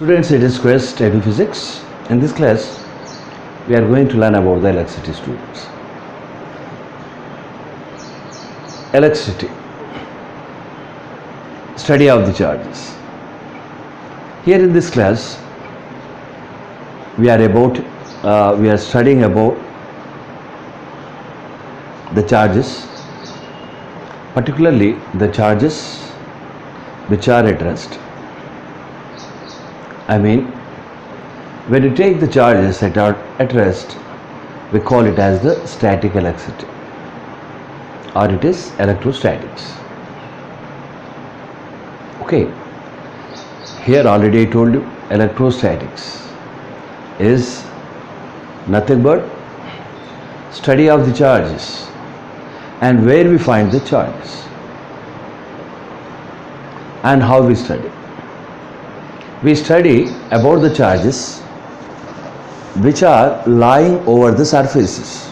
Students, it is Quest Edu Physics. In this class, we are going to learn about the electricity, students. Electricity, study of the charges. Here in this class, we are studying about the charges, particularly the charges which are at rest. I mean, when you take the charges that are at rest, we call it as the static electricity, or it is electrostatics. Okay, here already I told you electrostatics is nothing but study of the charges and where we find the charges and how we study. We study about the charges which are lying over the surfaces.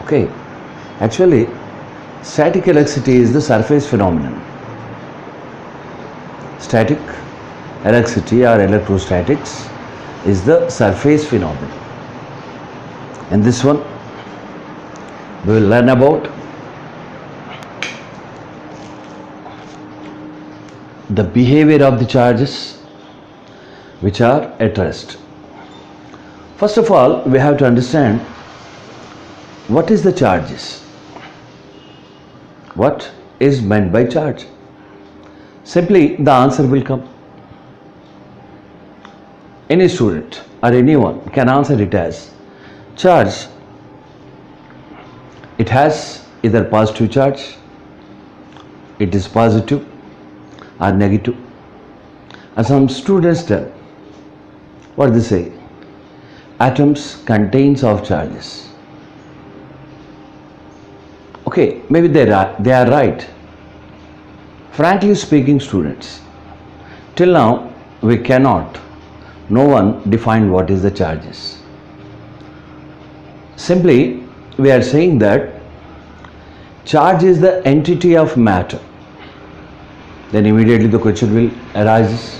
Okay, actually static electricity is the surface phenomenon. Static electricity or electrostatics is the surface phenomenon. In this one, we will learn about the behavior of the charges which are at rest. First of all, we have to understand what is the charges. What is meant by charge? Simply the answer will come. Any student or anyone can answer it as charge. It has either positive charge, it is positive or negative. And some students tell, what they say? Atoms contains of charges. Okay, maybe they are right. Frankly speaking, students, till now no one defined what is the charges. Simply, we are saying that charge is the entity of matter. Then immediately the question will arise,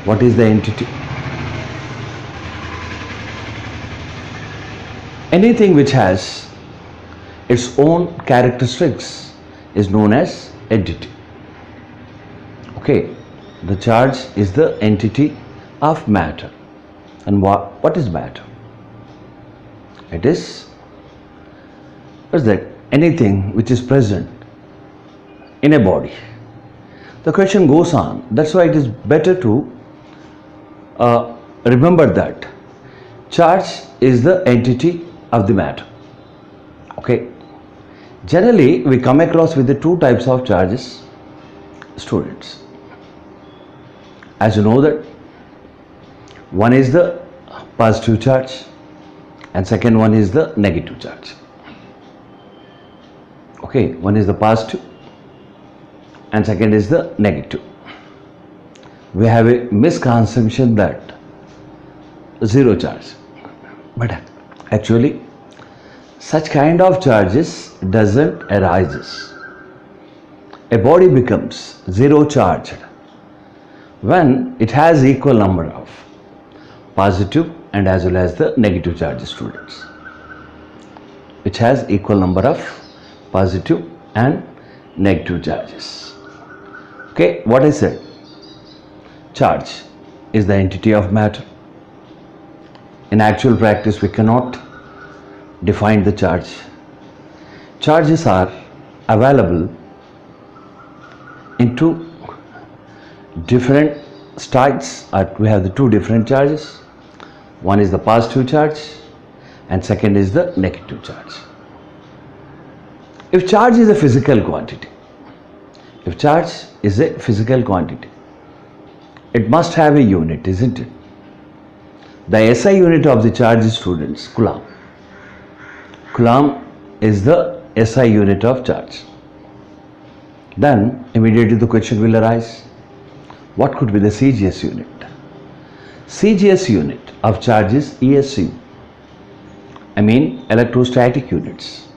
what is the entity? Anything which has its own characteristics is known as entity. Okay, the charge is the entity of matter. And what is matter? It is, what is that? Anything which is present in a body. The question goes on. That's why it is better to remember that charge is the entity of the matter. Okay. Generally, we come across with the two types of charges, students. As you know that one is the positive charge and second one is the negative charge. Okay, one is the positive and second is the negative. We have a misconception that zero charge, but actually such kind of charges doesn't arise. A body becomes zero charged when it has equal number of positive and as well as the negative charges, students, which has equal number of positive and negative charges. Okay, what I said, charge is the entity of matter. In actual practice, we cannot define the charge. Charges are available in two different styles. We have the two different charges. One is the positive charge and second is the negative charge. If charge is a physical quantity, it must have a unit, isn't it? The SI unit of the charge is, students, coulomb. Coulomb is the SI unit of charge. Then immediately the question will arise, what could be the CGS unit? CGS unit of charge is ESU. I mean electrostatic units.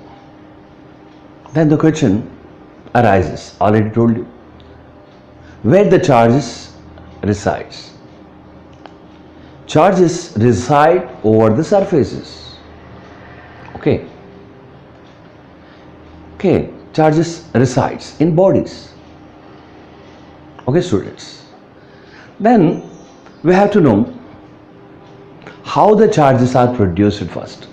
Then the question arises, already told you, where the charges resides. Charges reside over the surfaces. Okay. Okay, charges resides in bodies. Okay, students. Then we have to know how the charges are produced first.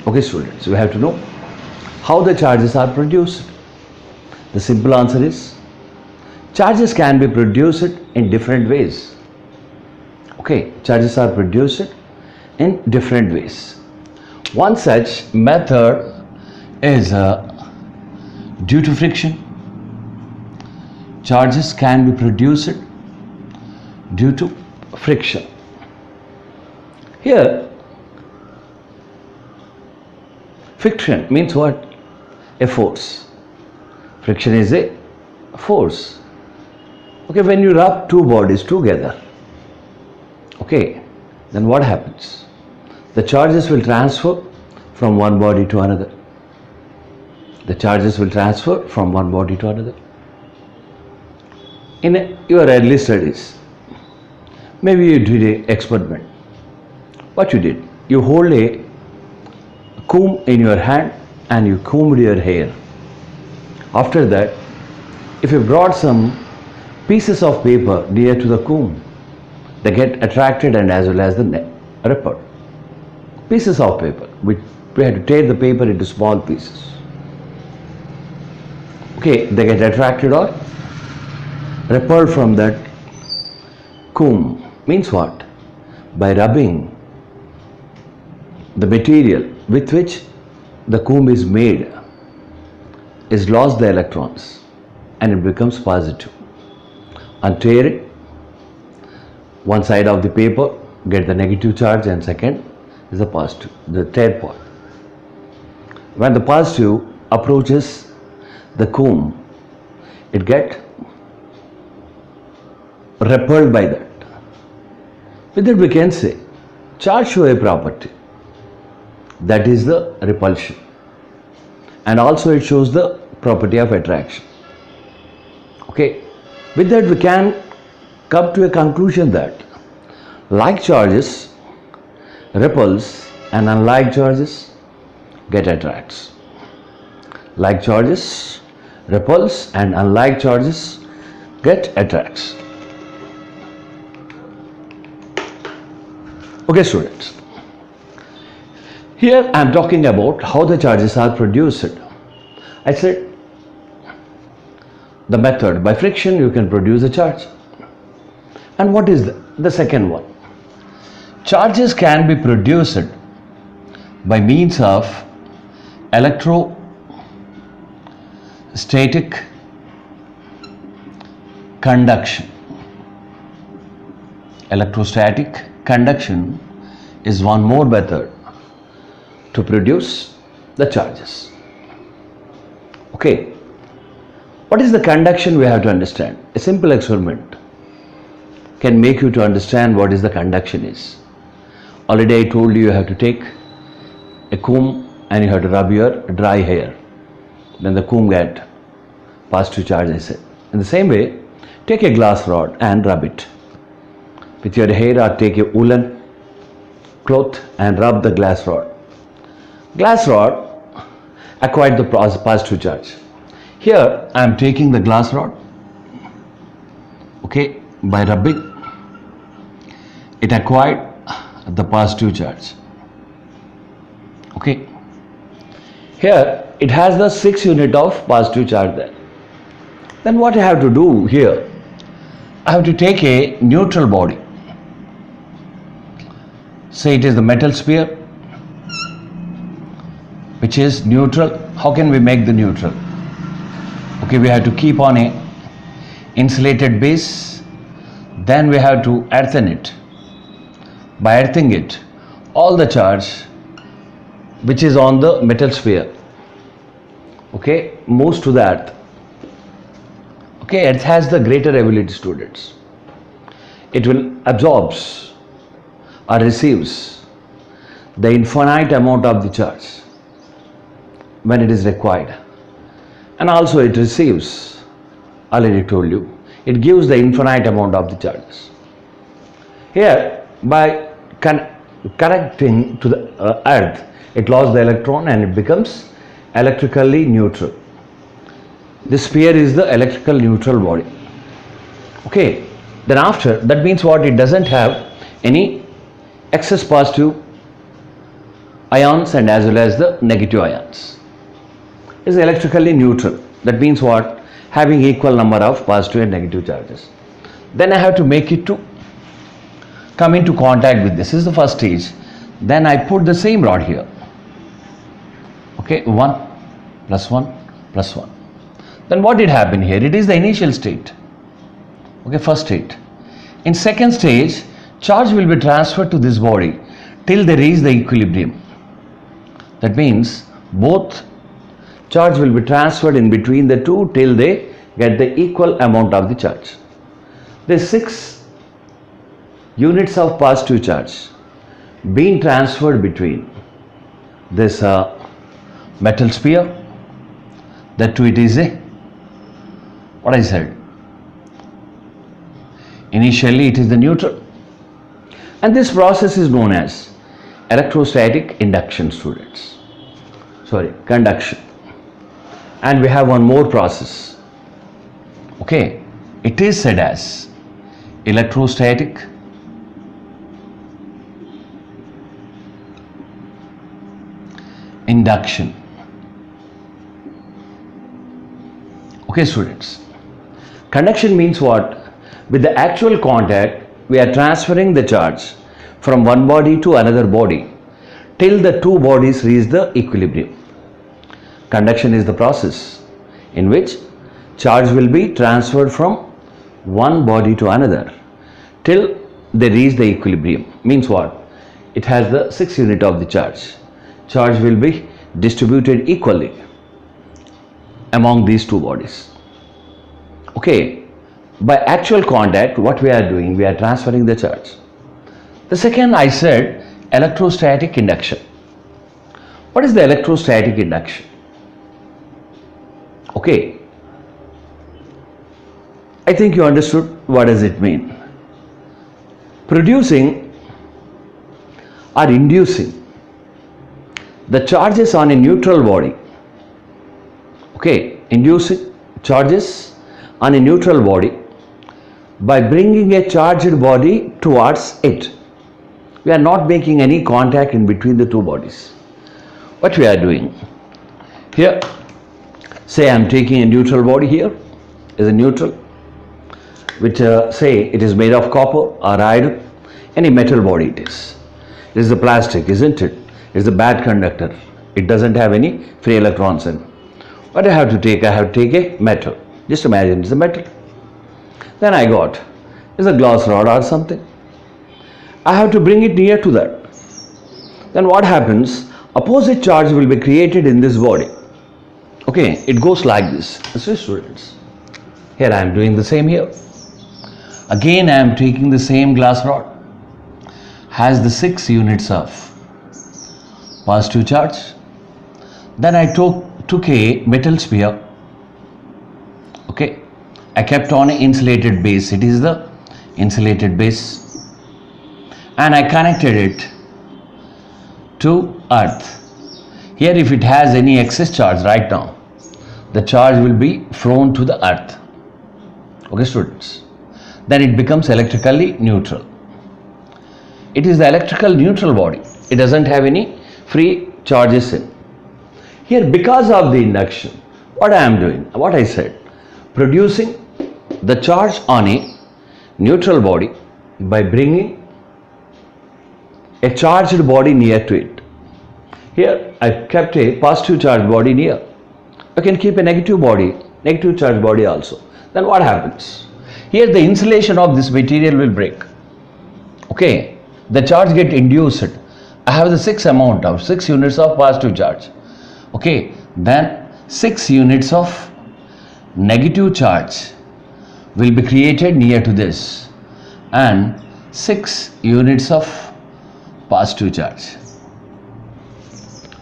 Okay, students, we have to know how the charges are produced. The simple answer is charges can be produced in different ways. Okay, charges are produced in different ways. One such method is due to friction. Charges can be produced due to friction. Here, friction means what? A force. Friction is a force. Okay, when you rub two bodies together, okay, then what happens? The charges will transfer from one body to another. The charges will transfer from one body to another. In your early studies, maybe you did an experiment. What you did? You hold a comb in your hand and you combed your hair. After that, if you brought some pieces of paper near to the comb, they get attracted and as well as the repelled. Pieces of paper. We had to tear the paper into small pieces. Okay, they get attracted or repelled from that comb. Means what? By rubbing the material with which the comb is made is lost the electrons and it becomes positive. And tear it, one side of the paper get the negative charge and second is the positive, the tear part. When the positive approaches the comb, it get repelled by that. With that we can say charge show a property, that is the repulsion, and also it shows the property of attraction. Okay, with that we can come to a conclusion that like charges repulse and unlike charges get attracts. Like charges repulse and unlike charges get attracts. Okay, students. Here I am talking about how the charges are produced. I said the method by friction you can produce a charge. And what is the second one? Charges can be produced by means of electrostatic conduction. Electrostatic conduction is one more method to produce the charges. Okay, what is the conduction we have to understand? A simple experiment can make you to understand what is the conduction is. Already I told you have to take a comb and you have to rub your dry hair. Then the comb get positive charge, I said. In the same way, take a glass rod and rub it with your hair, or take a woolen cloth and rub the glass rod. Glass rod acquired the positive charge. Here I am taking the glass rod, okay, by rubbing it acquired the positive charge. Okay, here it has the 6 unit of positive charge there. Then what I have to do here, I have to take a neutral body. Say it is the metal sphere which is neutral. How can we make the neutral? Okay, we have to keep on a insulated base, then we have to earthen it. By earthing it, all the charge which is on the metal sphere, okay, moves to the earth. Okay, earth has the greater ability, students. It will absorbs or receives the infinite amount of the charge when it is required, and also it receives, already told you, it gives the infinite amount of the charges. Here, by connecting to the earth, it lost the electron and it becomes electrically neutral. This sphere is the electrical neutral body. Okay, then after, that means what? It doesn't have any excess positive ions and as well as the negative ions. It is electrically neutral. That means what? Having equal number of positive and negative charges. Then I have to make it to come into contact with this. This is the first stage. Then I put the same rod here. Okay, 1 plus 1 plus 1. Then what did happen here? It is the initial state. Okay, first state. In second stage, charge will be transferred to this body till they reach the equilibrium. That means both charge will be transferred in between the two till they get the equal amount of the charge. There are 6 units of positive charge being transferred between this metal sphere. That too, it is a, what I said, initially it is the neutral, and this process is known as electrostatic induction, students. Sorry, conduction. And we have one more process. Okay, it is said as electrostatic induction. Okay, students, conduction means what? With the actual contact, we are transferring the charge from one body to another body till the two bodies reach the equilibrium. Conduction is the process in which charge will be transferred from one body to another till they reach the equilibrium. Means what? It has the 6 unit of the charge. Charge will be distributed equally among these two bodies. Okay, by actual contact, what we are doing? We are transferring the charge. The second, I said, electrostatic induction. What is the electrostatic induction? Okay, I think you understood what does it mean. Producing or inducing the charges on a neutral body. Okay, inducing charges on a neutral body by bringing a charged body towards it. We are not making any contact in between the two bodies. What we are doing here, say I am taking a neutral body here, is a neutral, which say it is made of copper or iron, any metal body it is. It is the plastic, isn't it? It is a bad conductor. It doesn't have any free electrons in. What I have to take? I have to take a metal. Just imagine it's a metal. Then I got is a glass rod or something. I have to bring it near to that. Then what happens? Opposite charge will be created in this body. Okay, it goes like this. See, students, here I am doing the same here. Again I am taking the same glass rod, has the 6 units of positive charge. Then I took a metal sphere. Okay, I kept on an insulated base. It is the insulated base, and I connected it to earth. Here, if it has any excess charge right now, the charge will be thrown to the earth. Okay, students, then it becomes electrically neutral. It is the electrical neutral body. It doesn't have any free charges in. Here, because of the induction, what I am doing, what I said, producing the charge on a neutral body by bringing a charged body near to it. Here I kept a positive charged body near. You can keep a negative charged body also. Then what happens? Here the insulation of this material will break. Okay, the charge get induced. I have the 6 units of positive charge. Okay, then 6 units of negative charge will be created near to this, and 6 units of positive charge.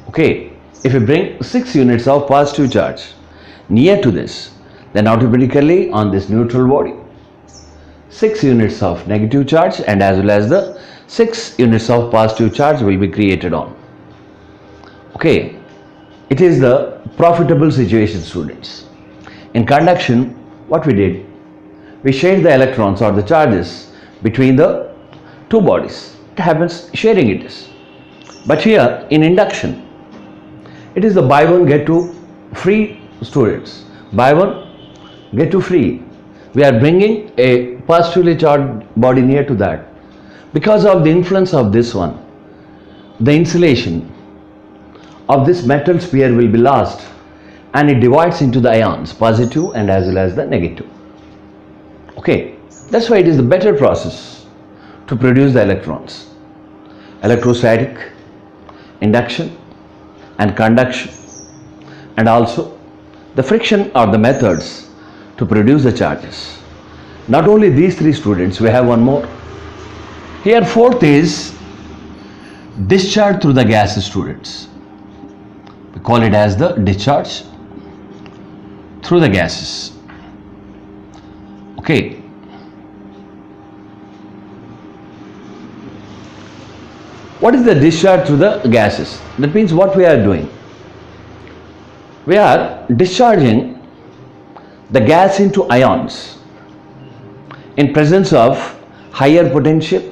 Okay, if you bring 6 units of positive charge near to this, then automatically on this neutral body, 6 units of negative charge and as well as the 6 units of positive charge will be created on. Okay, it is the profitable situation, students. In conduction, what we did, we shared the electrons or the charges between the two bodies. It happens sharing it is. But here in induction, it is the buy one get two free, students. Buy one get two free. We are bringing a positively charged body near to that. Because of the influence of this one, the insulation of this metal sphere will be lost and it divides into the ions, positive and as well as the negative. Okay, that's why it is the better process to produce the electrons. Electrostatic, induction and conduction, and also the friction are the methods to produce the charges. Not only these three, students, we have one more. Here fourth is discharge through the gases, students. We call it as the discharge through the gases. Okay. What is the discharge through the gases? That means what we are doing? We are discharging the gas into ions in presence of higher potential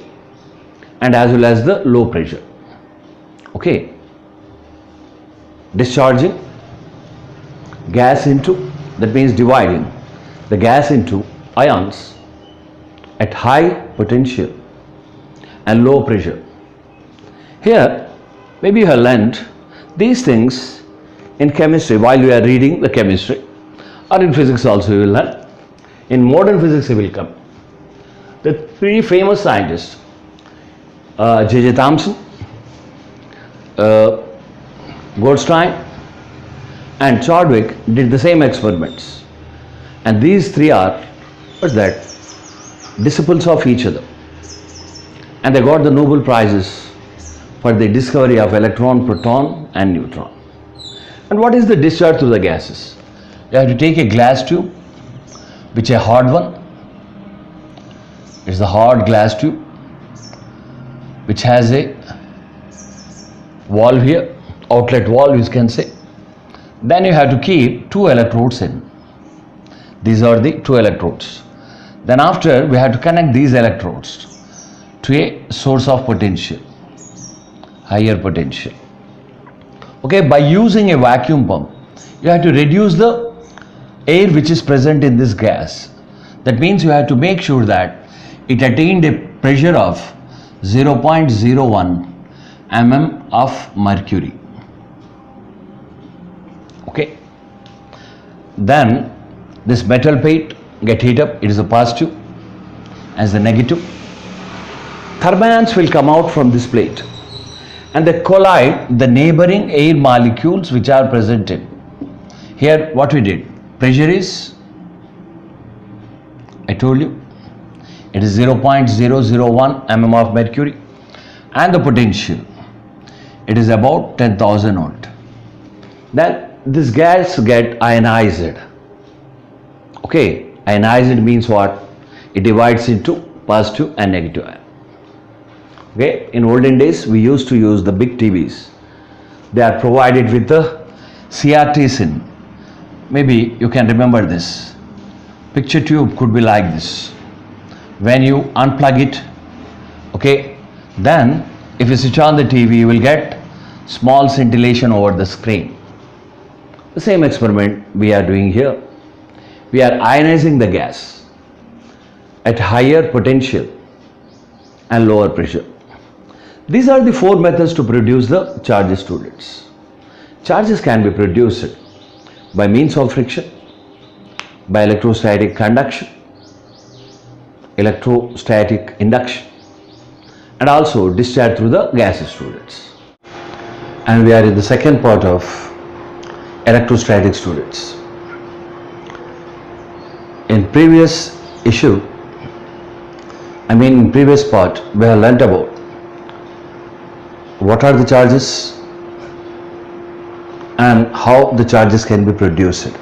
and as well as the low pressure. Okay. Discharging gas into, that means dividing the gas into ions at high potential and low pressure. Here, maybe you have learnt these things in chemistry while we are reading the chemistry, or in physics also you will learn. In modern physics you will come. The three famous scientists, J.J. Thomson, Goldstein and Chadwick did the same experiments. And these three are, what's that, disciples of each other. And they got the Nobel Prizes for the discovery of electron, proton and neutron. And what is the discharge through the gases? You have to take a glass tube, which is a hard one. It's the hard glass tube, which has a valve here, outlet valve you can say. Then you have to keep two electrodes in. These are the two electrodes. Then after we have to connect these electrodes to a source of potential, higher potential. Okay, by using a vacuum pump, you have to reduce the air which is present in this gas. That means you have to make sure that it attained a pressure of 0.01 mm of mercury. Okay. Then this metal plate get heat up, it is a positive as the negative. Thermions will come out from this plate and they collide the neighboring air molecules which are present in. Here what we did, pressure is, I told you, it is 0.001 mm of mercury, and the potential, it is about 10,000 volt. Then this gas get ionized. Okay, ionized means what? It divides into positive and negative ion. Okay, in olden days we used to use the big TVs. They are provided with the CRT sin. Maybe you can remember this. Picture tube could be like this. When you unplug it, okay, then if you switch on the TV, you will get small scintillation over the screen. The same experiment we are doing here. We are ionizing the gas at higher potential and lower pressure. These are the four methods to produce the charges, students. Charges can be produced by means of friction, by electrostatic conduction, electrostatic induction, and also discharge through the gases, students. And we are in the second part of electrostatic, students. In previous issue, in previous part, we have learnt about what are the charges and how the charges can be produced.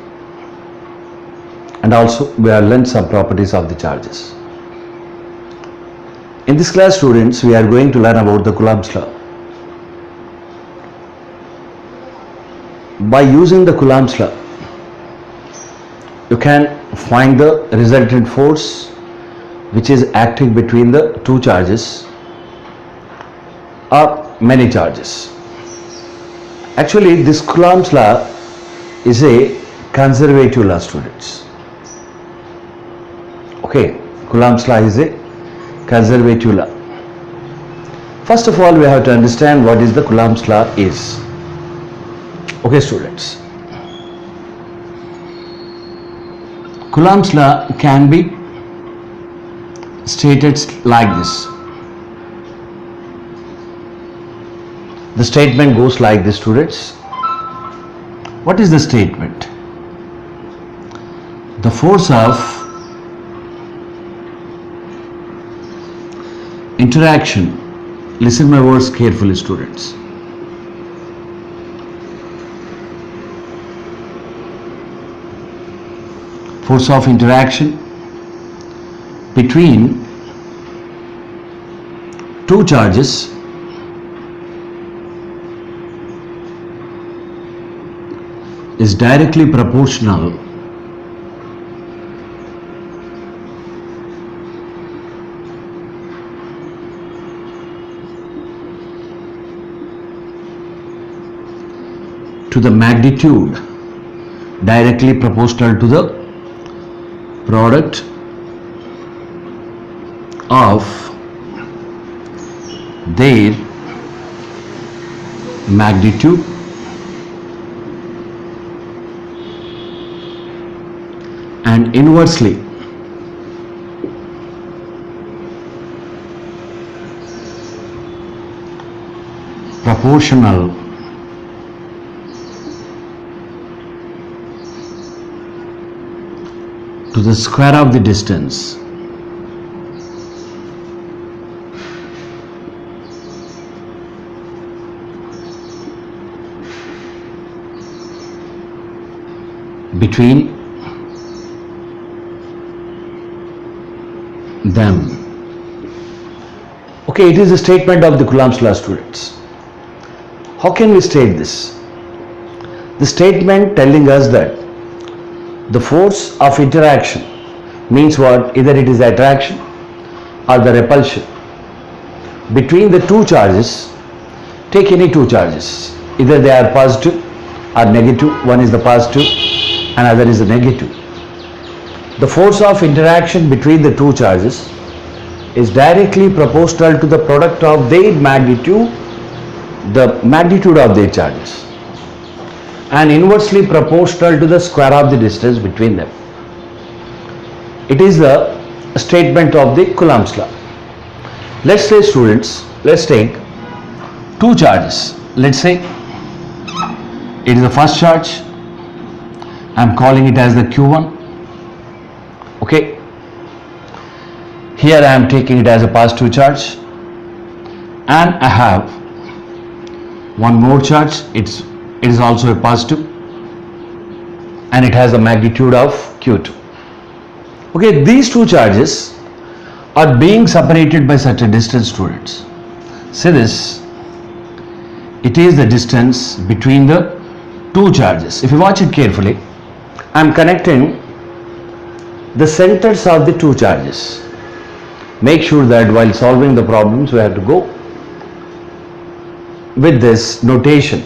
And also we have learnt some properties of the charges. In this class, students, we are going to learn about the Coulomb's law. By using the Coulomb's law, you can find the resultant force which is acting between the two charges or many charges. Actually, this Coulomb's law is a conservative law, students. Okay, Coulomb's law is a conservative law. First of all, we have to understand what is the Coulomb's law is. Okay, students. Coulomb's law can be stated like this. The statement goes like this, students. What is the statement? The force of interaction, listen my words carefully, students. Force of interaction between two charges is directly proportional to the magnitude, directly proportional to the product of their magnitude and inversely proportional to the square of the distance between them. Okay, it is a statement of the Coulomb's law, students. How can we state this? The statement telling us that the force of interaction means what? Either it is the attraction or the repulsion between the two charges. Take any two charges, either they are positive or negative. One is the positive, another is the negative. The force of interaction between the two charges is directly proportional to the product of their magnitude, the magnitude of their charges, and inversely proportional to the square of the distance between them. It is the statement of the Coulomb's law. Let's say, students, let's take two charges. Let's say it is the first charge. I am calling it as the Q1. Okay. Here I am taking it as a positive charge, and I have one more charge. It is also a positive, and it has a magnitude of Q2. Okay, these two charges are being separated by such a distance, students. See this, it is the distance between the two charges. If you watch it carefully, I am connecting the centers of the two charges. Make sure that while solving the problems, we have to go with this notation.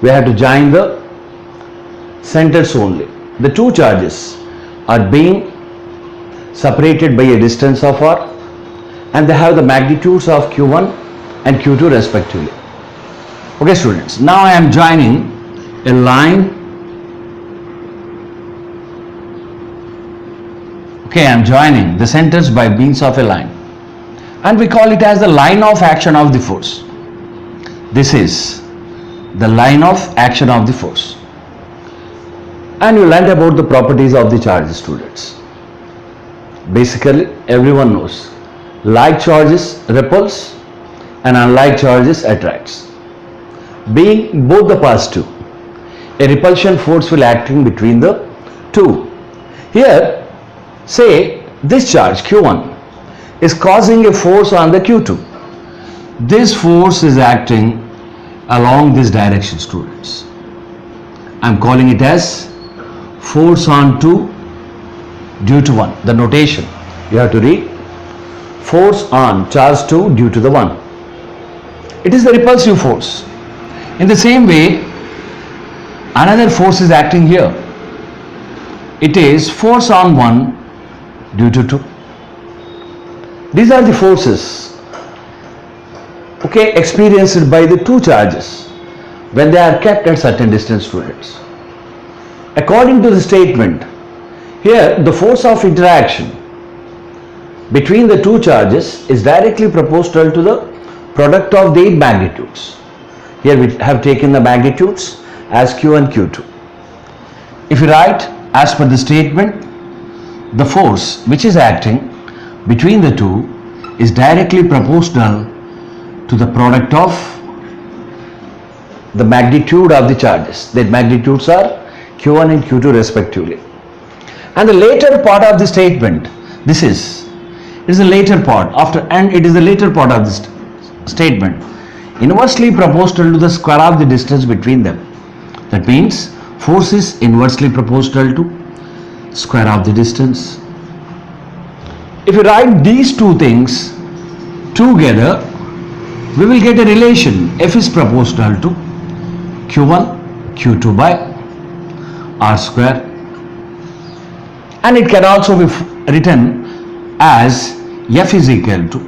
We have to join the centers only. The two charges are being separated by a distance of r, and they have the magnitudes of Q1 and Q2 respectively. Okay, students, now I am joining a line. Okay, I am joining the centers by means of a line, and we call it as the line of action of the force. This is the line of action of the force. And you learned about the properties of the charge, students. Basically, everyone knows like charges repulse and unlike charges attracts. Being both the positive, a repulsion force will acting between the 2. Here, say this charge Q1 is causing a force on the Q2. This force is acting along this direction, students. I'm calling it as force on 2 due to 1. The notation you have to read: force on charge 2 due to the 1. It is the repulsive force. In the same way, another force is acting here. It is force on 1 due to 2. These are the forces, experienced by the two charges when they are kept at certain distance, students. According to the statement, here the force of interaction between the two charges is directly proportional to the product of their magnitudes. Here we have taken the magnitudes as Q and Q2. If you write as per the statement, the force which is acting between the two is directly proportional to the product of the magnitude of the charges. Their magnitudes are Q1 and Q2 respectively. And the later part of the statement, it is the later part of this statement, inversely proportional to the square of the distance between them. That means force is inversely proportional to square of the distance. If you write these two things together, we will get a relation: F is proportional to Q1 Q2 by R square, and it can also be written as F is equal to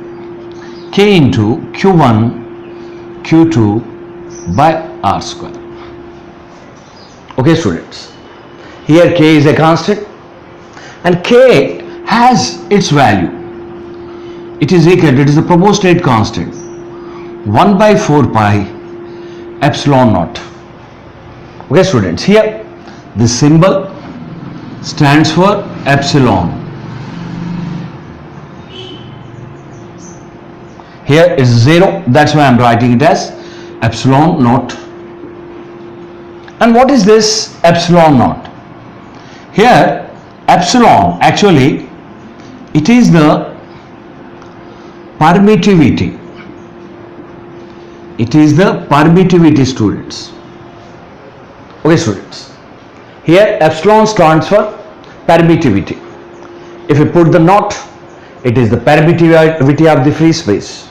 K into Q1 Q2 by R square. Okay, students, here K is a constant and K has its value. It is a proportionate constant, 1 by 4 pi epsilon naught. Okay, students, here this symbol stands for epsilon. Here is 0, that's why I am writing it as epsilon naught. And what is this epsilon naught? Here epsilon, actually it is the permittivity. It is the permittivity, students. Okay, students, here epsilon stands for permittivity. If you put the naught, it is the permittivity of the free space,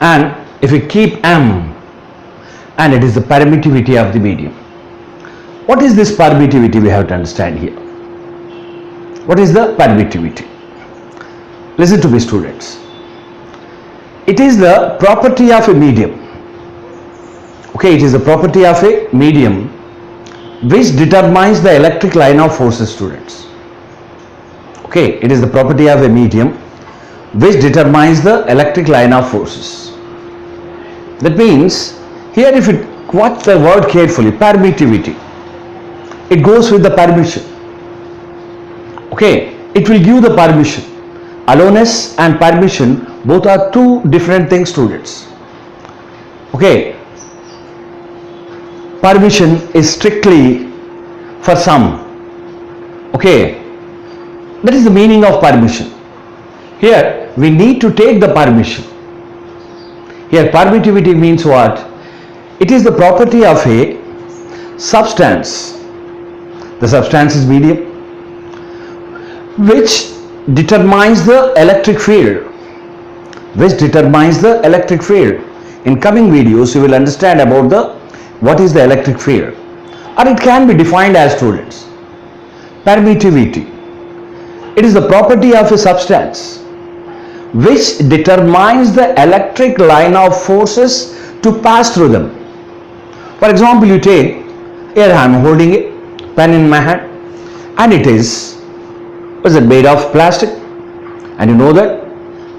and if you keep m, and it is the permittivity of the medium. What is this permittivity? We have to understand here. What is the permittivity? Listen to me, students. It is the property of a medium. Okay, it is the property of a medium which determines the electric line of forces, students. Okay, it is the property of a medium which determines the electric line of forces. That means, here if you watch the word carefully, permittivity, it goes with the permission. Okay, it will give the permission. Aloneness and permission, both are two different things, students. Okay, permission is strictly for some. Okay, that is the meaning of permission. Here we need to take the permission. Here permittivity means what? It is the property of a substance. The substance is medium, which determines the electric field. In coming videos you will understand about what is the electric field, or it can be defined as, students, permittivity. It is the property of a substance which determines the electric line of forces to pass through them. For example, you take, here I am holding a pen in my hand, and it is made of plastic, and you know that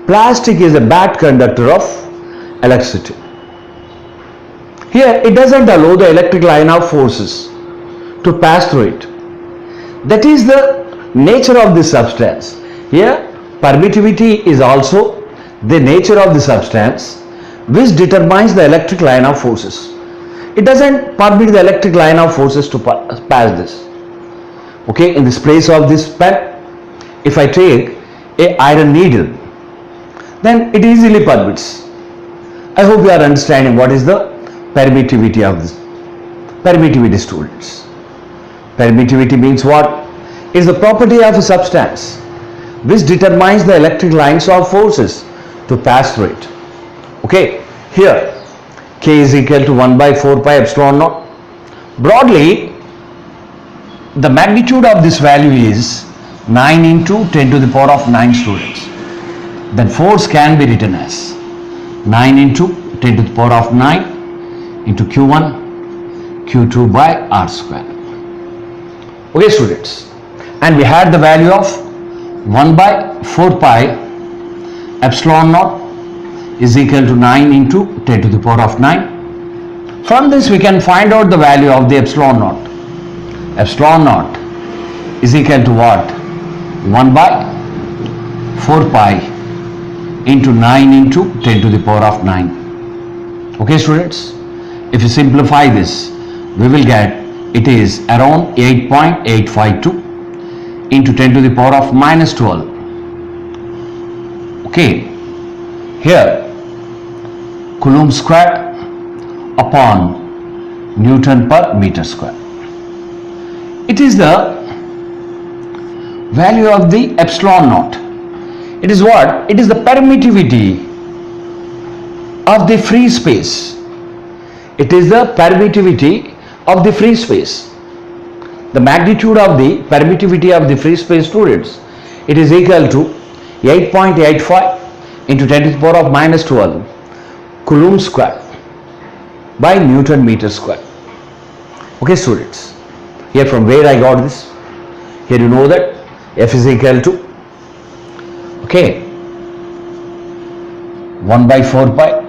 plastic is a bad conductor of electricity. Here it doesn't allow the electric line of forces to pass through it. That is the nature of this substance. Here permittivity is also the nature of the substance which determines the electric line of forces. It doesn't permit the electric line of forces to pass this. Okay, in this place of this pen, if I take a iron needle, then it easily permits. I hope you are understanding what is the permittivity of this. Permittivity, students. Permittivity means what? It is the property of a substance which determines the electric lines or forces to pass through it. Okay, here K is equal to 1 by 4 pi epsilon naught. Broadly, the magnitude of this value is 9 into 10 to the power of 9, students. Then force can be written as 9 into 10 to the power of 9 into Q1 Q2 by R square. Okay, students, and we had the value of 1 by 4 pi epsilon naught is equal to 9 into 10 to the power of 9. From this we can find out the value of the epsilon naught. Epsilon naught is equal to what? 1 by 4 pi into 9 into 10 to the power of 9. Okay, students, if you simplify this, we will get it is around 8.852 into 10 to the power of minus 12. Okay, here Coulomb square upon Newton per meter square. It is the value of the epsilon naught. It is what? It is the permittivity of the free space. It is the permittivity of the free space. The magnitude of the permittivity of the free space, students, it is equal to 8.85 into 10 to the power of minus 12 Coulomb square by Newton meter square. Okay, students, here from where I got this? Here you know that F is equal to, okay, 1 by 4 pi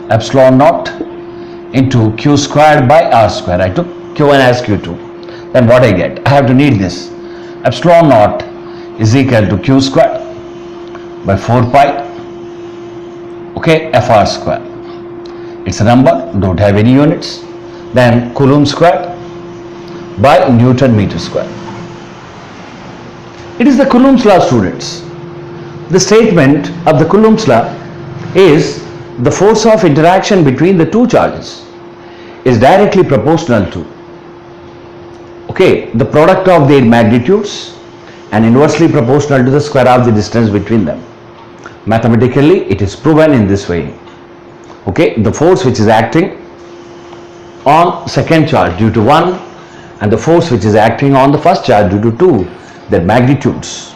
epsilon naught into Q squared by R square. I took Q1 as Q2. Then what I get? I have to need this. Epsilon naught is equal to Q squared by 4 pi, okay, FR square. It's a number, don't have any units. Then Coulomb square by Newton meter square. It is the Coulomb's law, students. The statement of the Coulomb's law is the force of interaction between the two charges is directly proportional to, okay, the product of their magnitudes and inversely proportional to the square of the distance between them. Mathematically, it is proven in this way. Okay, the force which is acting on second charge due to 1 and the force which is acting on the first charge due to 2, their magnitudes,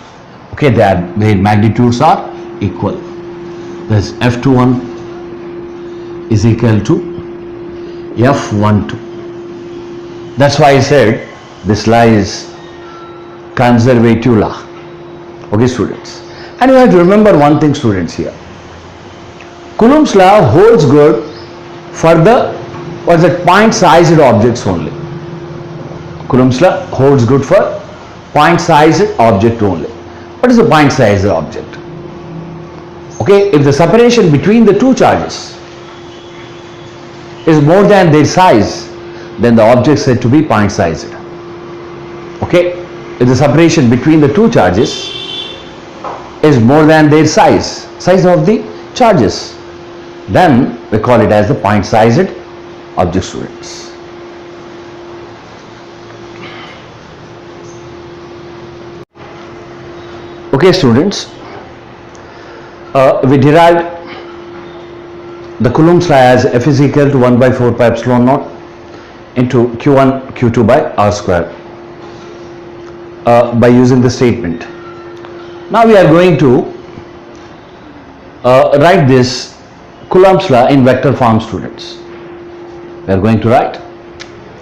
okay, their magnitudes are equal. Thus F21 is equal to F12. That's why I said this law is conservative law. Okay, students, and you have to remember one thing, students, here. Coulomb's law holds good for the point-sized objects only. Coulomb's law holds good for point-sized object only. What is a point-sized object? Okay, if the separation between the two charges is more than their size, then the object is said to be point-sized. Okay, if the separation between the two charges is more than their size of the charges, then we call it as the point-sized object, students. Okay, students, we derived the Coulomb's law as F is equal to 1 by 4 pi epsilon naught into Q1 Q2 by R square by using the statement. Now we are going to write this Coulomb's law in vector form, students. We are going to write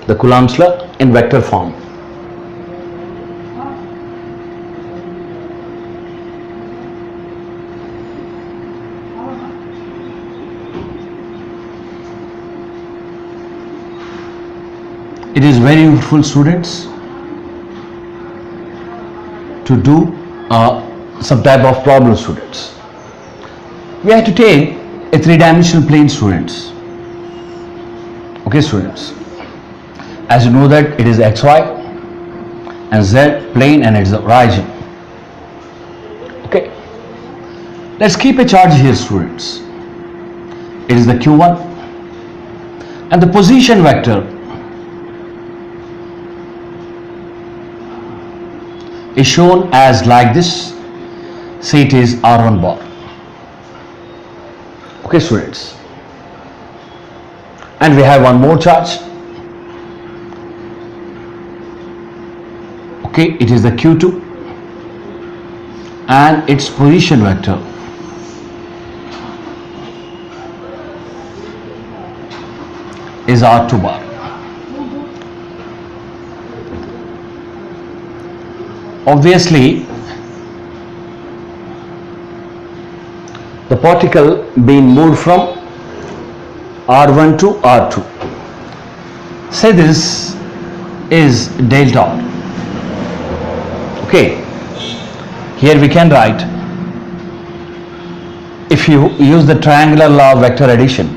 the Coulomb's law in vector form. It is very useful, students, to do some type of problem, students. We have to take a three-dimensional plane, students. Okay, students, as you know that it is XY and Z plane and it is a origin. Let's keep a charge here, students. It is the q1 and the position vector is shown as like this. Say it is r1 bar. Okay, students. And we have one more charge. Okay, it is the q2 and its position vector is r2 bar. Obviously, the particle being moved from r1 to r2. Say this is delta r. Okay, here we can write, if you use the triangular law of vector addition,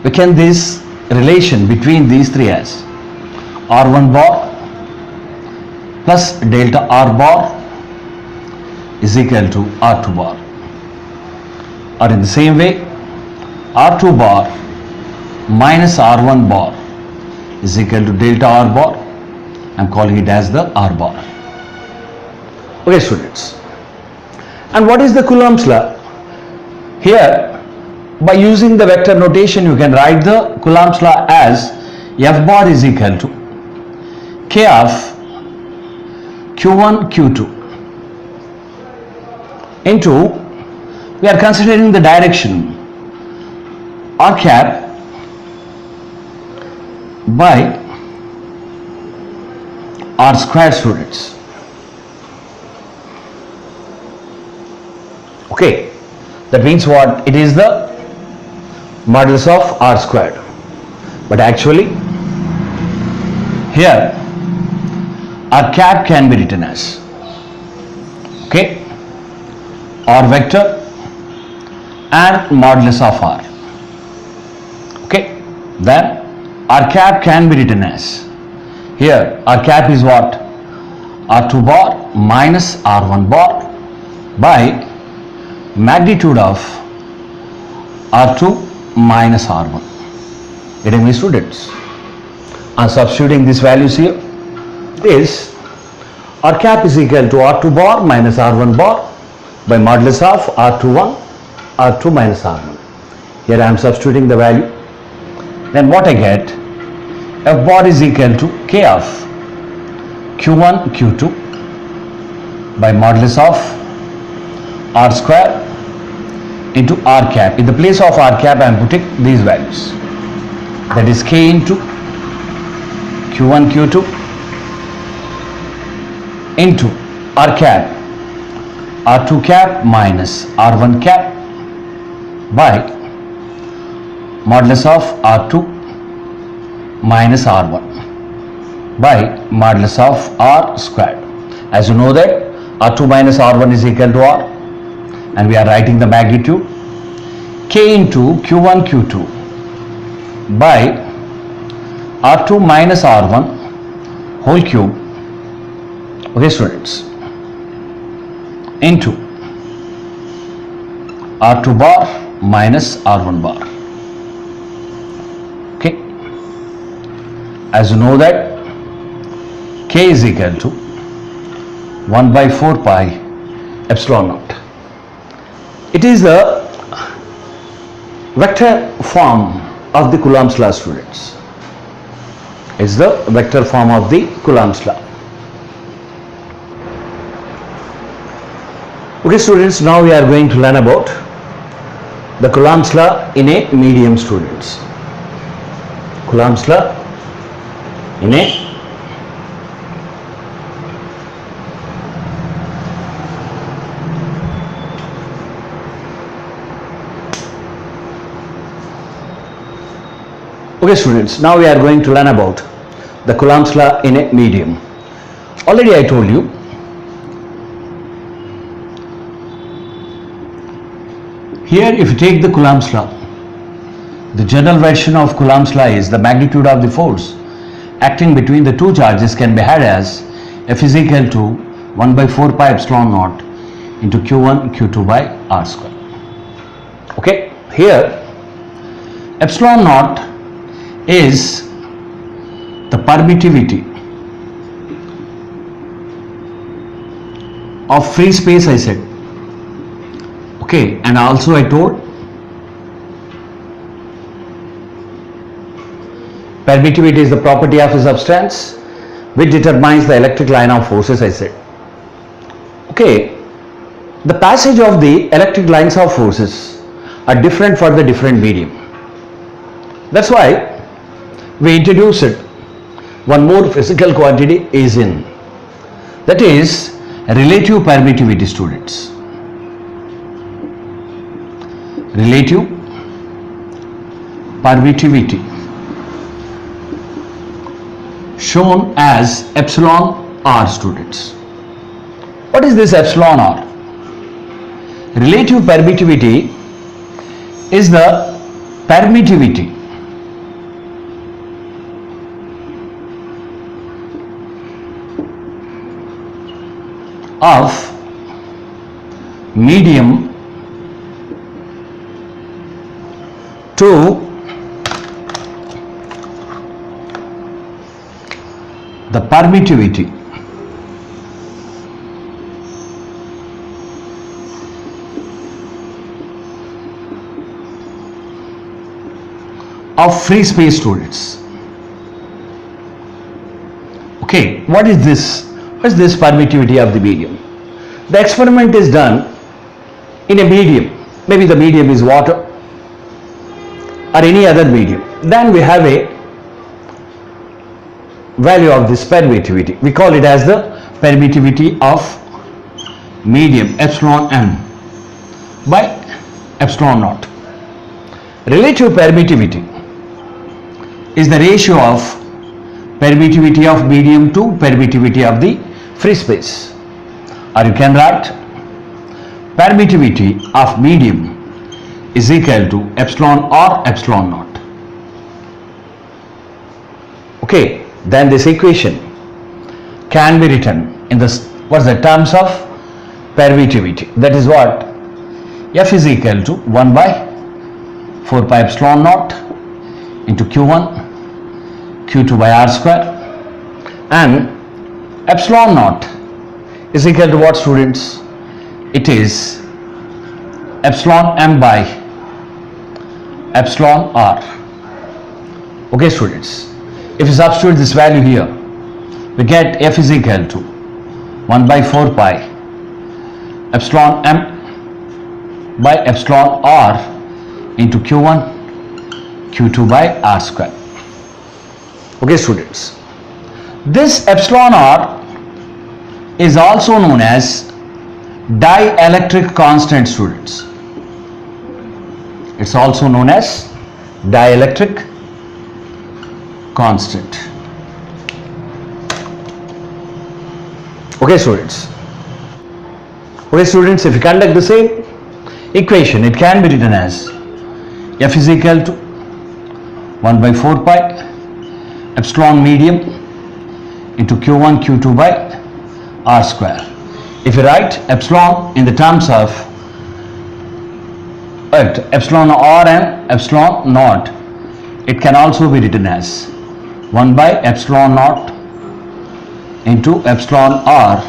we can this relation between these three as r1 bar plus delta r bar is equal to r2 bar, or in the same way r2 bar minus r1 bar is equal to delta r bar. I am calling it as the r bar. Okay, students, and what is the Coulomb's law? Here, by using the vector notation, you can write the Coulomb's law as F bar is equal to K of Q1 Q2 into, we are considering the direction r cap by r square, students. Okay, that means what? It is the modulus of r squared, but actually here r cap can be written as, okay, r vector and modulus of r. Okay, then r cap can be written as, here r cap is what? r2 bar minus r1 bar by magnitude of r2 minus r1. Getting me, students? I am substituting these values here. This r cap is equal to r2 bar minus r1 bar by modulus of r21 r2 minus r1. Here I am substituting the value. Then what I get? F bar is equal to K of Q1 Q2 by modulus of r square into r cap. In the place of r cap I am putting these values, that is K into Q1 Q2 into r cap r2 cap minus r1 cap by modulus of r2 minus r1 by modulus of r squared. As you know that r2 minus r1 is equal to r, and we are writing the magnitude K into Q1 Q2 by r2 minus r1 whole cube, okay, students, into r2 bar minus r1 bar. Okay, as you know that K is equal to 1 by 4 pi epsilon naught. It is the vector form of the Coulomb's law, students. It's the vector form of the Coulomb's law. Okay, students, now we are going to learn about the Coulomb's law in a medium, students. Coulomb's law in a Okay, students, now we are going to learn about the Coulomb's law in a medium. Already I told you, here if you take the Coulomb's law, the general version of Coulomb's law is the magnitude of the force acting between the two charges can be had as F is equal to 1 by 4 pi epsilon naught into Q1 Q2 by R square. Okay, here epsilon naught is the permittivity of free space, I said. Okay, and also I told permittivity is the property of a substance which determines the electric line of forces, I said. Okay, the passage of the electric lines of forces are different for the different medium. That's why we introduced it. One more physical quantity is in, that is relative permittivity, students. Relative permittivity shown as epsilon r, students. What is this epsilon r? Relative permittivity is the permittivity of medium to the permittivity of free space, students. Okay, what is this? What is this permittivity of the medium? The experiment is done in a medium, maybe the medium is water or any other medium. Then we have a value of this permittivity. We call it as the permittivity of medium epsilon m by epsilon naught. Relative permittivity is the ratio of permittivity of medium to permittivity of the free space, or you can write permittivity of medium is equal to epsilon or epsilon naught. Okay, then this equation can be written in the terms of permittivity. That is what F is equal to 1 by 4 pi epsilon naught into Q1 Q2 by R square, and epsilon naught is equal to what, students? It is epsilon m by epsilon r. Okay, students, if you substitute this value here, we get F is equal to 1 by 4 pi epsilon m by epsilon r into Q1 Q2 by R square. Okay, students, this epsilon r is also known as dielectric constant, students. It's also known as dielectric constant. Okay, students. Okay, students, if you conduct the same equation, it can be written as F is equal to 1 by 4 pi epsilon medium into Q1 Q2 by R square. If you write epsilon in the terms of epsilon r and epsilon naught, it can also be written as 1 by epsilon naught into epsilon r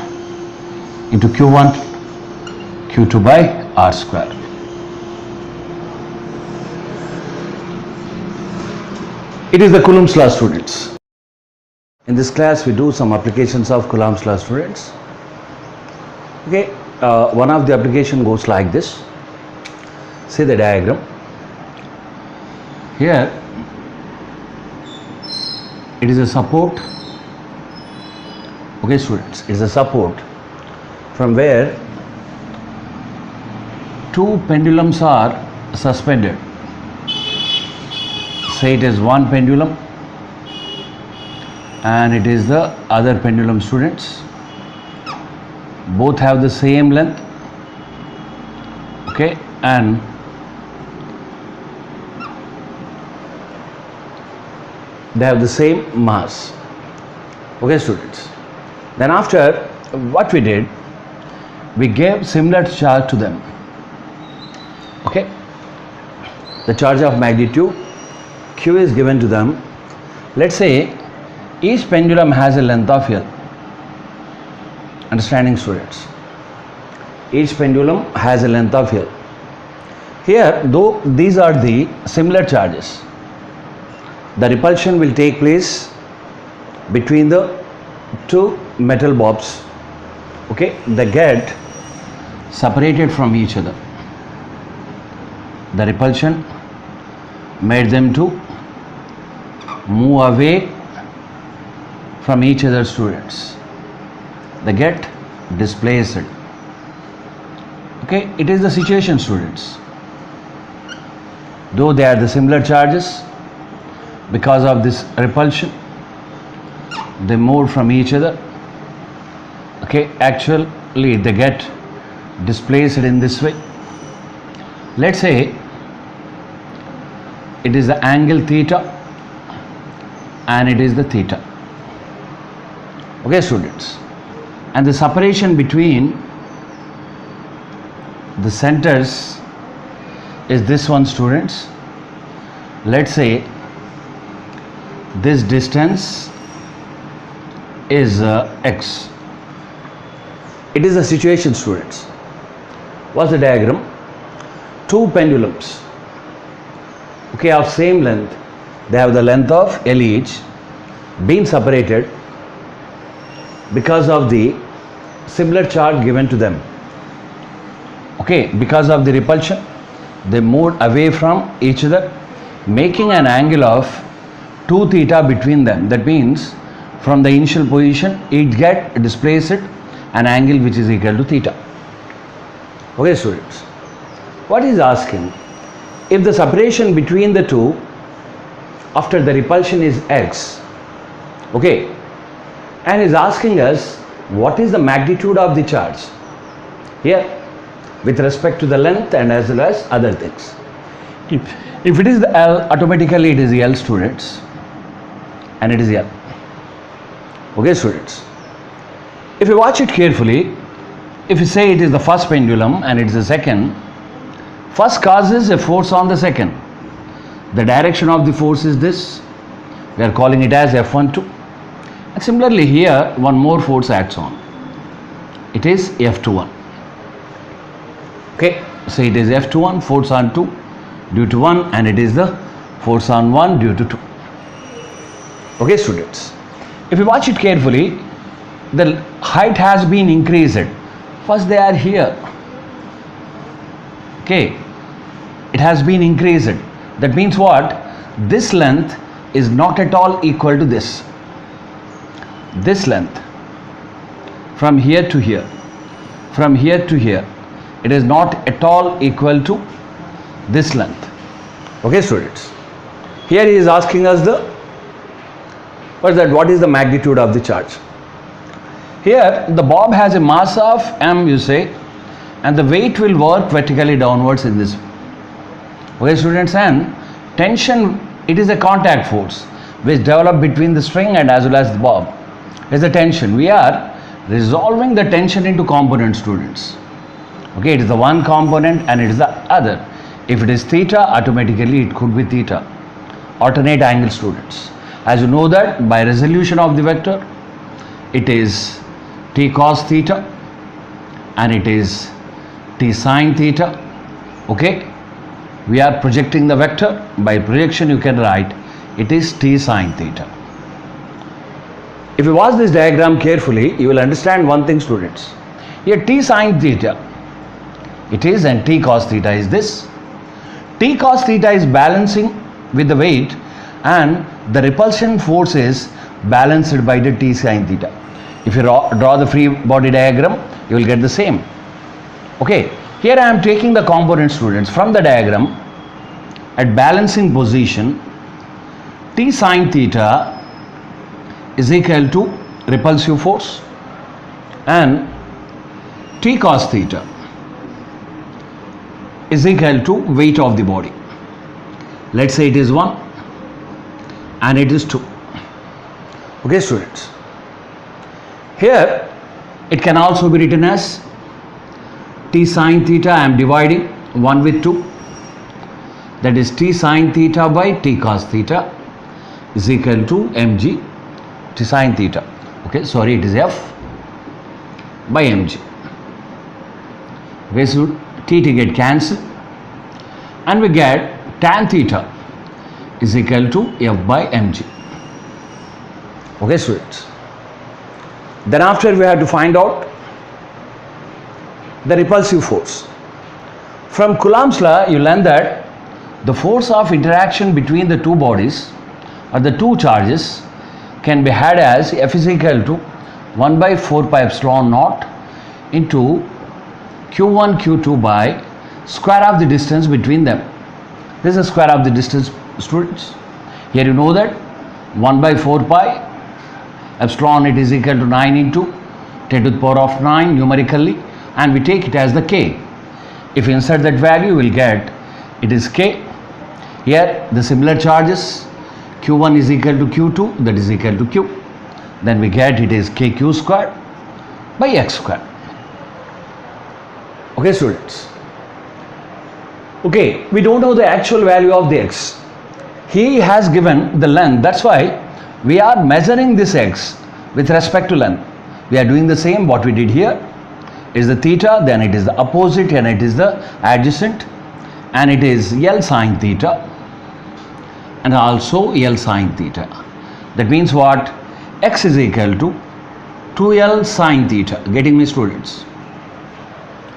into Q1 Q2 by R square. It is the Coulomb's law, students. In this class we do some applications of Coulomb's law, students. Okay, one of the application goes like this. See the diagram. Here it is a support. Okay, students, it is a support from where two pendulums are suspended. Say it is one pendulum and it is the other pendulum, students. Both have the same length. Okay, and they have the same mass. Okay, students. Then after, what we did, we gave similar charge to them. Okay, the charge of magnitude Q is given to them. Let's say each pendulum has a length of L. Understanding, students? Each pendulum has a length of L. Here, though these are the similar charges, the repulsion will take place between the two metal bobs. Okay, they get separated from each other. The repulsion made them to move away from each other, students. They get displaced. Okay, it is the situation, students. Though they are the similar charges, because of this repulsion, they move from each other. Okay, actually they get displaced in this way. Let's say it is the angle theta and it is the theta. Okay, students, and the separation between the centers is this one, students. Let's say this distance is x. It is a situation, students. What's the diagram? Two pendulums, okay, of same length. They have the length of L each, being separated because of the similar charge given to them. Okay, because of the repulsion, they moved away from each other, making an angle of 2 theta between them. That means from the initial position, it get displaced an angle which is equal to theta. Okay, students, what is asking? If the separation between the two after the repulsion is x, okay, and is asking us what is the magnitude of the charge here with respect to the length and as well as other things. If it is the L, automatically it is L, students, and it is L. Okay, students, if you watch it carefully, if you say it is the first pendulum and it is the second, first causes a force on the second. The direction of the force is this. We are calling it as F12. And similarly here, one more force acts on. It is F21. Okay, so it is F21, force on 2 due to 1, and it is the force on 1 due to 2. Okay, students, if you watch it carefully, the height has been increased. First they are here. Okay, it has been increased. That means what? This length is not at all equal to this. This length from here to here, from here to here, it is not at all equal to this length. Okay, students, here he is asking us the what is the magnitude of the charge. Here the bob has a mass of m, you say, and the weight will work vertically downwards in this way. Okay, students, and tension, it is a contact force which develop between the string and as well as the bob. Is the tension. We are resolving the tension into components, students. Okay, it is the one component and it is the other. If it is theta, automatically it could be theta. Alternate angle, students. As you know that by resolution of the vector, it is t cos theta and it is t sin theta. Okay, we are projecting the vector. By projection you can write it is t sin theta. If you watch this diagram carefully, you will understand one thing, students. Here t sin theta it is, and t cos theta is this. T cos theta is balancing with the weight and the repulsion force is balanced by the t sin theta. If you draw the free body diagram, you will get the same. Okay, here I am taking the component, students, from the diagram. At balancing position, t sin theta is equal to repulsive force and t cos theta is equal to weight of the body. Let's say it is 1 and it is 2. Okay, students, here it can also be written as t sine theta, I am dividing 1 with 2, that is t sine theta by t cos theta is equal to mg t sine theta. Okay, sorry, it is f by mg. Okay, so t get cancelled and we get tan theta is equal to f by mg. Okay, students. Then after we have to find out the repulsive force. From Coulomb's law, you learn that the force of interaction between the two bodies or the two charges can be had as F is equal to 1 by 4 pi epsilon naught into Q1 Q2 by square of the distance between them. This is square of the distance, students. Here you know that 1 by 4 pi epsilon it is equal to 9 into 10 to the power of 9 numerically, and we take it as the k. If you insert that value, you will get it is k. Here the similar charges, Q1 is equal to Q2, that is equal to Q. Then we get it is kq square by x square. Okay, students. Okay, we don't know the actual value of the x. He has given the length, that's why we are measuring this x with respect to length. We are doing the same what we did here. Is the theta, then it is the opposite, and it is the adjacent, and it is L sine theta and also L sine theta. That means what? X is equal to 2L sine theta. Getting me, students?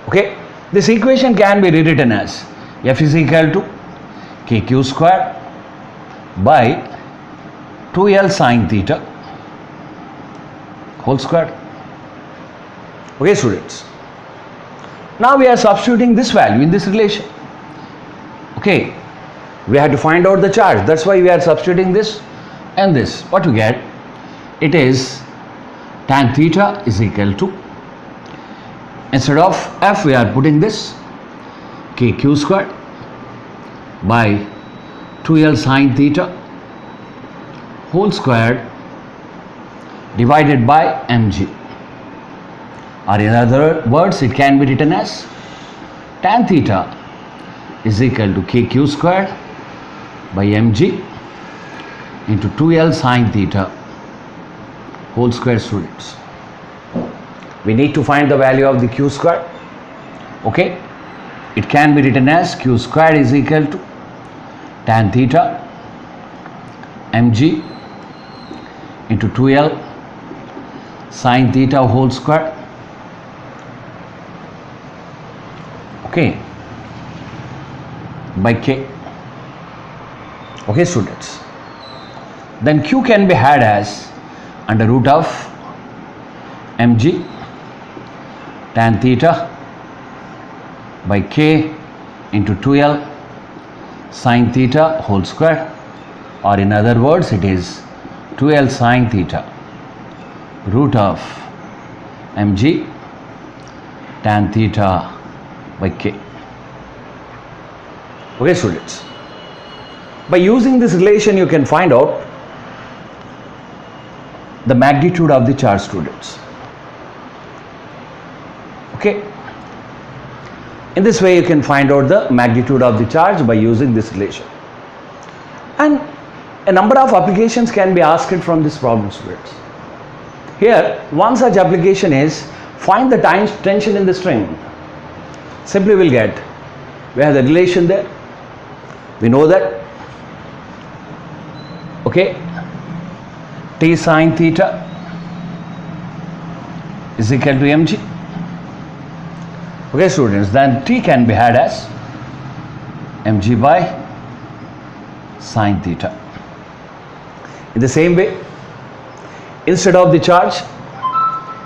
Okay, this equation can be rewritten as F is equal to kq square by 2L sine theta whole square. Okay, students. Now we are substituting this value in this relation. Okay, we have to find out the charge. That's why we are substituting this and this. What we get? It is tan theta is equal to, instead of f we are putting this kq square by 2L sine theta whole squared divided by mg. Or in other words, it can be written as tan theta is equal to kq squared by mg into 2L sine theta whole square, students. We need to find the value of the q square. Okay, it can be written as q squared is equal to tan theta mg into 2L sine theta whole square. Okay, by k. Okay, students. Then q can be had as under root of mg tan theta by k into 2L sine theta whole square, or in other words it is 2L sine theta root of mg tan theta by k. Okay, students. By using this relation you can find out the magnitude of the charge, students. Okay, in this way you can find out the magnitude of the charge by using this relation, and a number of applications can be asked from this problem, students. Here one such application is find the tension in the string. Simply we'll get, we have the relation there, we know that. Okay, t sine theta is equal to mg. Okay, students, then t can be had as mg by sine theta. In the same way, instead of the charge,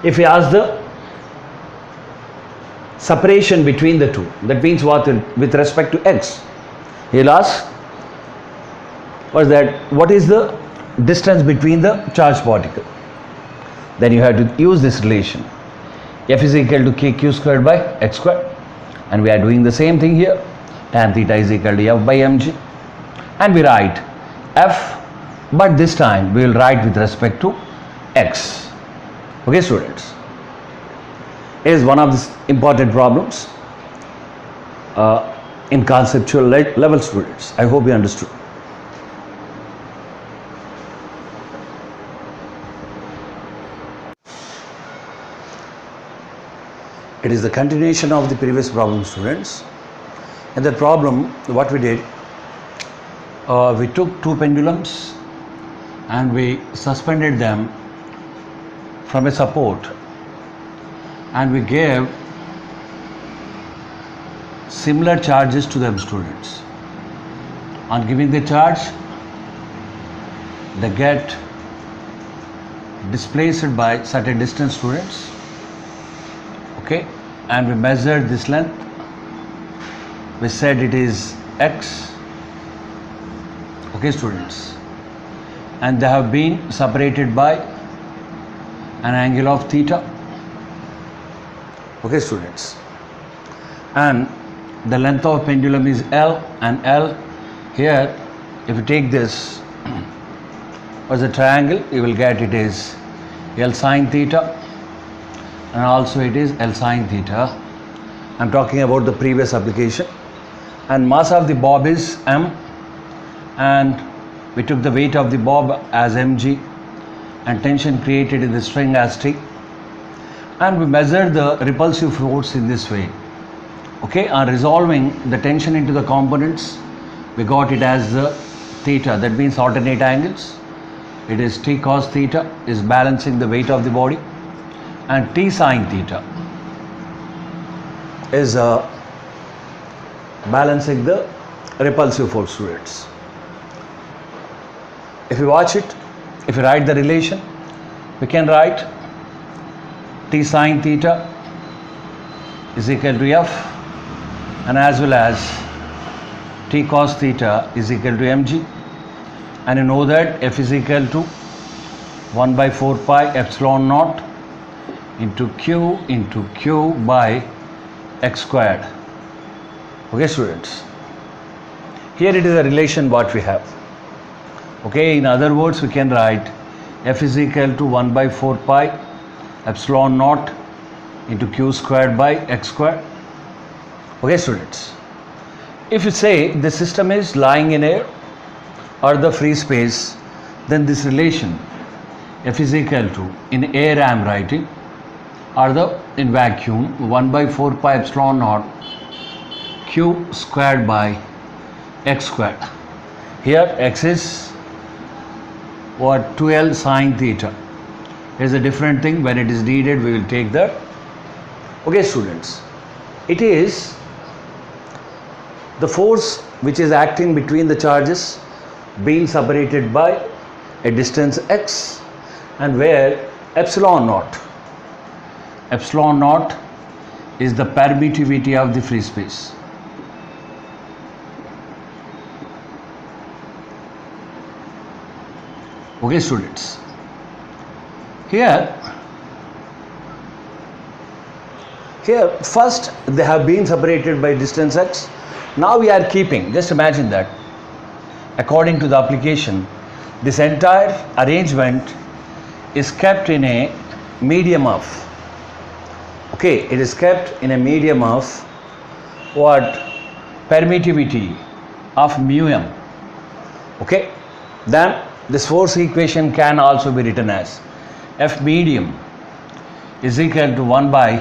if we ask the separation between the two, that means what? With respect to x, he'll ask what is the distance between the charged particle. Then you have to use this relation, f is equal to kq squared by x squared, and we are doing the same thing here. Tan theta is equal to f by mg, and we write f, but this time we will write with respect to x. Okay, students, is one of the important problems. in conceptual level, students. I hope you understood. It is the continuation of the previous problem, students. In that problem, what we did, we took two pendulums and we suspended them from a support, and we gave similar charges to them, students. On giving the charge, they get displaced by certain distance, students. Okay, and we measured this length. We said it is x. Okay, students, and they have been separated by an angle of theta. Okay, students, and the length of pendulum is L, and L here, if you take this as a triangle, you will get it is L sine theta, and also it is L sine theta. I'm talking about the previous application. And mass of the bob is M, and we took the weight of the bob as mg, and tension created in the string as T, and we measured the repulsive force in this way. Okay, on resolving the tension into the components, we got it as the theta, that means alternate angles. It is T cos theta is balancing the weight of the body, and T sine theta is balancing the repulsive force, students. If you watch it, if you write the relation, we can write T sine theta is equal to F, and as well as T cos theta is equal to mg, and you know that F is equal to 1 by 4 pi epsilon naught into Q by x squared. Okay, students, here it is a relation what we have. Okay, in other words, we can write F is equal to 1 by 4 pi epsilon naught into Q squared by x squared. Okay, students, if you say the system is lying in air or the free space, then this relation F is equal to, in air I am writing, or the in vacuum, 1 by 4 pi epsilon naught Q squared by x squared. Here x is what, 2L sine theta. Is a different thing. When it is needed, we will take that. Okay, students, it is the force which is acting between the charges being separated by a distance x, and where epsilon naught is the permittivity of the free space. Okay, students, here first they have been separated by distance x. Now we are keeping, just imagine that according to the application, this entire arrangement is kept in a medium of, okay, it is kept in a medium of what, permittivity of mu m. Okay, then this force equation can also be written as F medium is equal to 1 by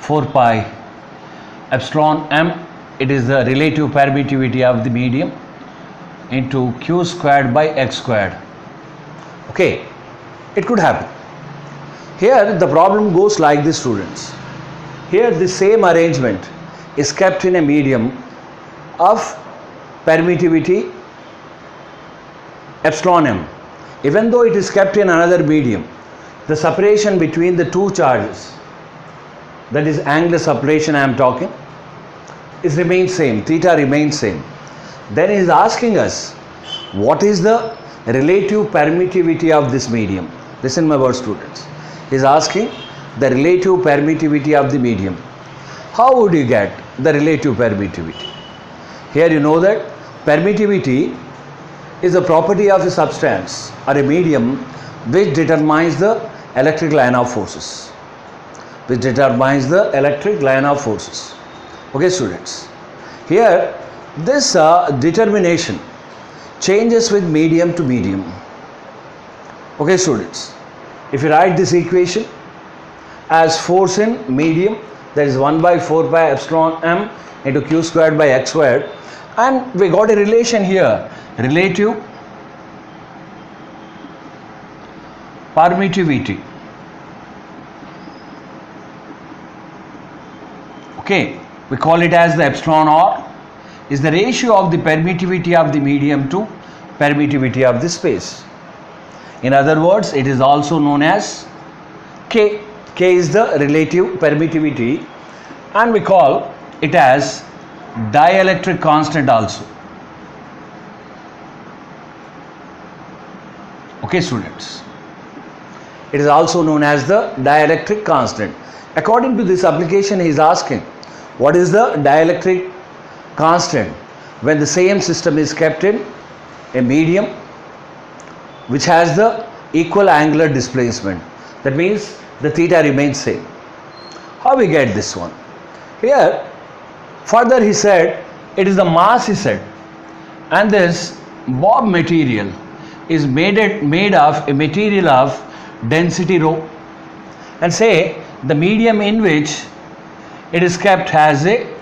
4 pi epsilon m, it is the relative permittivity of the medium, into Q squared by x squared. Okay, it could happen. Here the problem goes like this, students. Here the same arrangement is kept in a medium of permittivity epsilon m. Even though it is kept in another medium, the separation between the two charges, that is angular separation I am talking, is remains same, theta remains same. Then he is asking us, what is the relative permittivity of this medium? Listen my word, students. He is asking the relative permittivity of the medium. How would you get the relative permittivity? Here you know that permittivity is a property of a substance or a medium which determines the electric line of forces. Okay, students. Here this determination changes with medium to medium. Okay students, if you write this equation as force in medium, that is 1 by 4 pi epsilon m into q squared by x squared, and we got a relation here, relative permittivity. Okay, we call it as the epsilon r is the ratio of the permittivity of the medium to permittivity of the space. In other words, it is also known as K. K is the relative permittivity, and we call it as dielectric constant also. Okay students, it is also known as the dielectric constant. According to this application, he is asking what is the dielectric constant when the same system is kept in a medium which has the equal angular displacement. That means the theta remains same. How we get this one? Here further he said it is the mass, he said, and this bob material is made of a material of density rho, and say the medium in which it is kept has a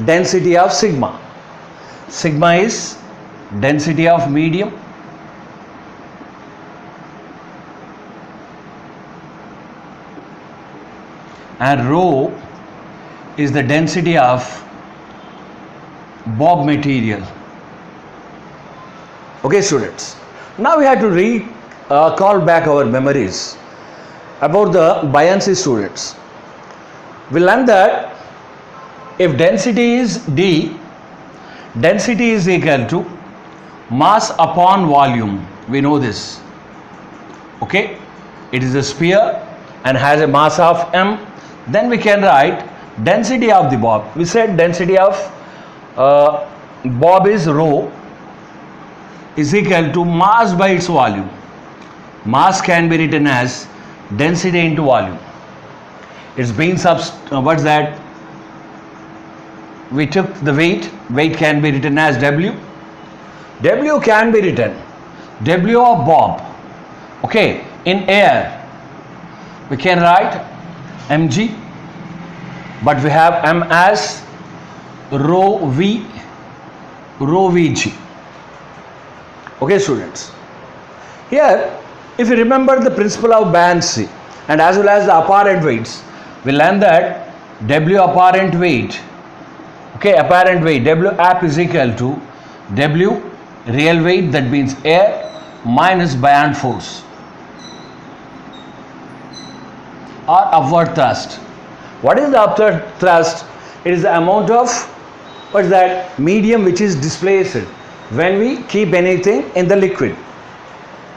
density of sigma. Sigma is density of medium, and rho is the density of bob material. Okay students, now we have to call back our memories about the buoyancy students. We learned that if density is d, density is equal to mass upon volume. We know this. Okay, it is a sphere and has a mass of m. Then we can write density of the bob. We said density of bob is rho is equal to mass by its volume. Mass can be written as density into volume. It's been what's that? We took the weight. Weight can be written as W. W can be written W of bob. Okay, in air we can write mg, but we have m as rho v, rho vg. Okay students, here if you remember the principle of buoyancy and as well as the apparent weights, we learn that W apparent weight, okay, apparent weight W app is equal to W real weight, that means air, minus buoyant force or upward thrust. What is the upward thrust? It is the amount of what is that medium which is displaced when we keep anything in the liquid.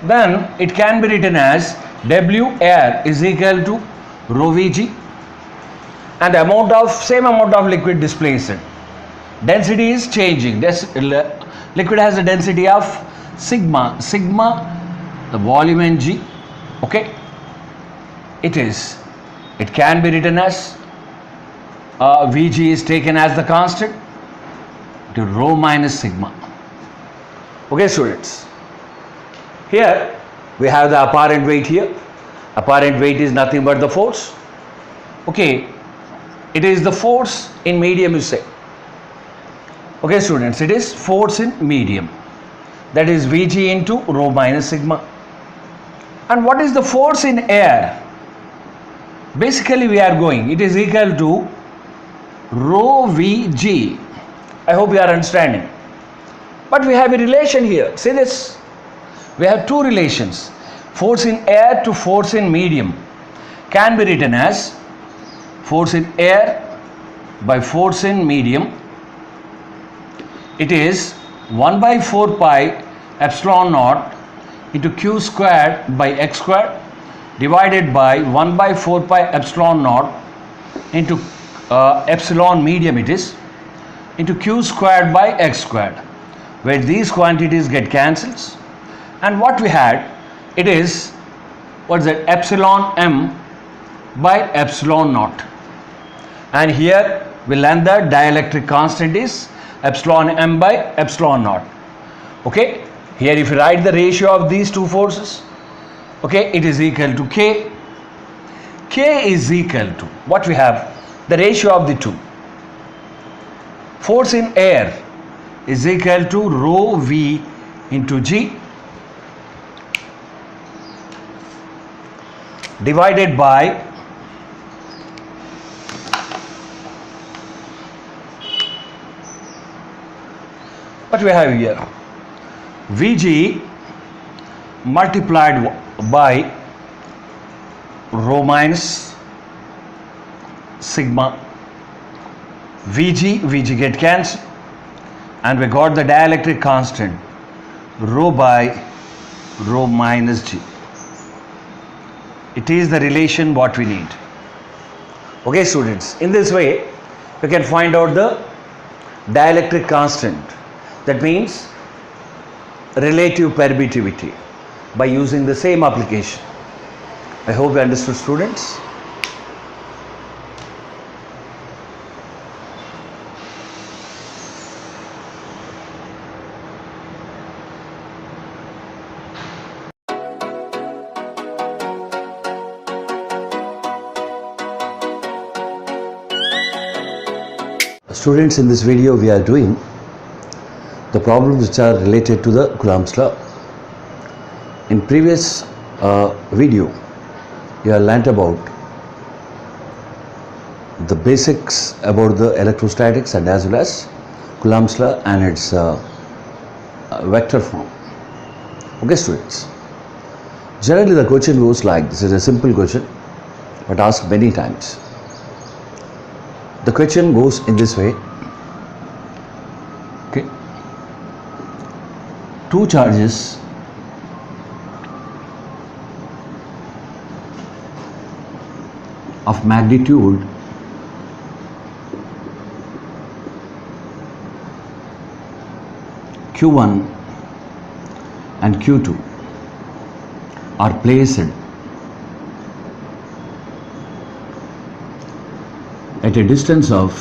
Then it can be written as W air is equal to rho Vg, and the same amount of liquid displaced. Density is changing. Liquid has a density of sigma. Sigma, the volume ng. Okay, it can be written as Vg is taken as the constant to rho minus sigma. Okay students, here we have the apparent weight here. Apparent weight is nothing but the force. Okay, it is the force in medium, you say. Okay students, it is force in medium, that is Vg into rho minus sigma. And what is the force in air? Basically we are going, it is equal to rho Vg. I hope you are understanding. But we have a relation here. See this? We have two relations. Force in air to force in medium can be written as force in air by force in medium. It is 1 by 4 pi epsilon naught into q squared by x squared divided by 1 by 4 pi epsilon naught into epsilon medium, it is, into q squared by x squared, where these quantities get cancelled. And what we had, it is, what is that, epsilon m by epsilon naught. And here we learn that dielectric constant is epsilon m by epsilon naught. Okay, here if you write the ratio of these two forces, okay, it is equal to K. K is equal to what we have, the ratio of the two. Force in air is equal to rho V into G divided by what we have here, Vg multiplied by rho minus sigma Vg get cancelled, and we got the dielectric constant rho by rho minus G. It is the relation what we need. Okay students, in this way we can find out the dielectric constant, that means relative permittivity, by using the same application. I hope you understood, students. Students, in this video we are doing the problems which are related to the Coulomb's law. In previous video you have learnt about the basics about the electrostatics and as well as Coulomb's law and its vector form. Okay students, generally the question goes like this. Is a simple question but asked many times. The question goes in this way. Okay, two charges of magnitude Q1 and Q2 are placed at a distance of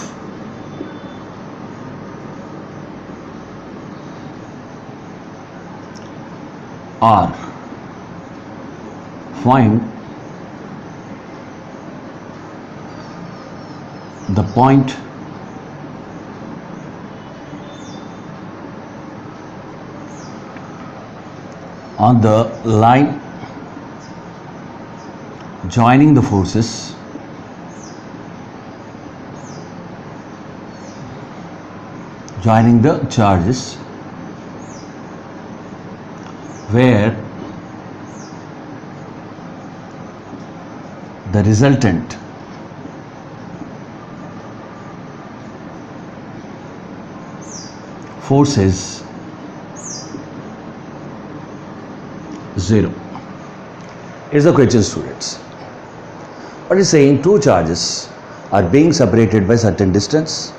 R. Find the point on the line joining the forces joining the charges where the resultant force is 0. Is the question, students. What is saying? Two charges are being separated by certain distance.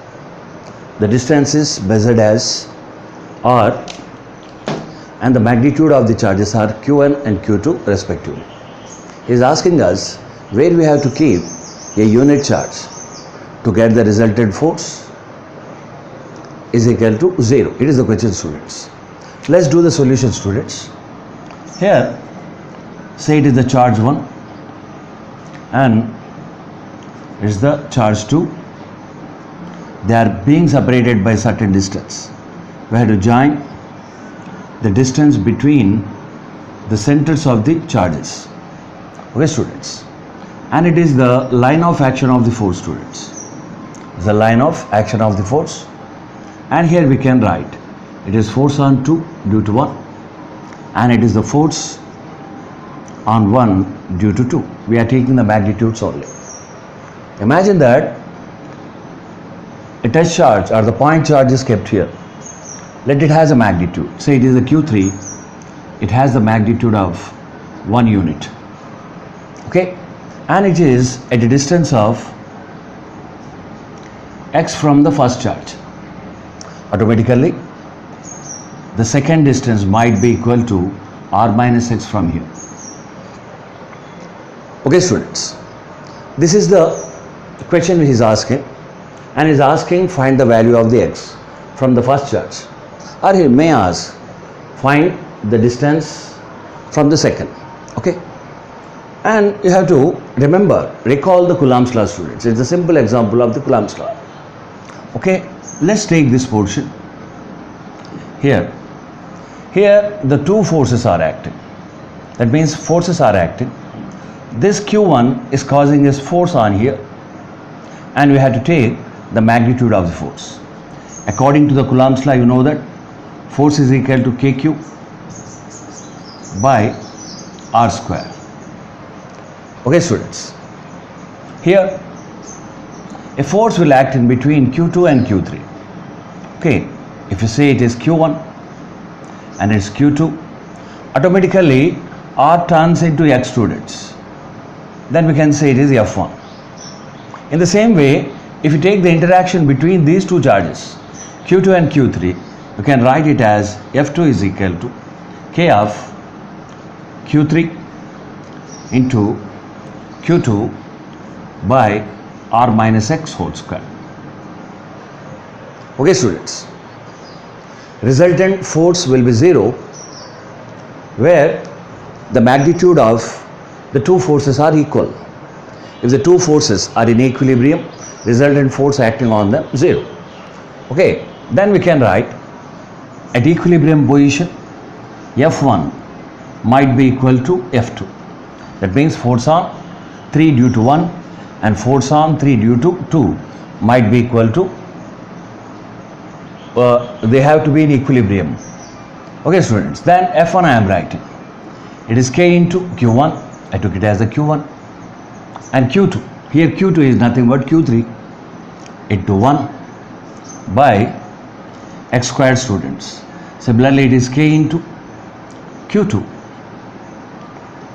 The distance is measured as R and the magnitude of the charges are Q1 and Q2 respectively. He is asking us where we have to keep a unit charge to get the resultant force is equal to 0. It is the question, students. Let's do the solution, students. Here, say it is the charge 1 and it is the charge 2. They are being separated by certain distance. We have to join the distance between the centers of the charges. Okay, students. And it is the line of action of the force, students. The line of action of the force. And here we can write it is force on 2 due to 1 and it is the force on 1 due to 2. We are taking the magnitudes only. Imagine that a touch charge or the point charge is kept here. Let it has a magnitude. Say it is a Q3. It has the magnitude of 1 unit. Okay, and it is at a distance of x from the first charge. Automatically, the second distance might be equal to r minus x from here. Okay, students. This is the question he is asking. and is asking find the value of the x from the first charge, or he may ask find the distance from the second. Okay, and you have to recall the Coulomb's law, students. It's a simple example of the Coulomb's law. Okay, let's take this portion here. Here the two forces are acting. That means forces are acting. This Q1 is causing this force on here, and we have to take the magnitude of the force. According to the Coulomb's law, you know that force is equal to KQ by R square. Okay, students. Here a force will act in between Q2 and Q3. Okay, if you say it is Q1 and it's Q2, automatically R turns into X, students. Then we can say it is F1. In the same way, if you take the interaction between these two charges, Q2 and Q3, you can write it as F2 is equal to K of Q3 into Q2 by R minus X whole square. Okay, students. Resultant force will be 0 where the magnitude of the two forces are equal. If the two forces are in equilibrium, resultant force acting on them 0. Okay, then we can write at equilibrium position F1 might be equal to F2. That means force on 3 due to 1 and force on 3 due to 2 might be equal to, they have to be in equilibrium. Okay, students, then F1 I am writing. It is K into Q1. I took it as the Q1, and Q2. Here Q2 is nothing but Q3 into 1 by X squared, students. Similarly, it is K into Q2,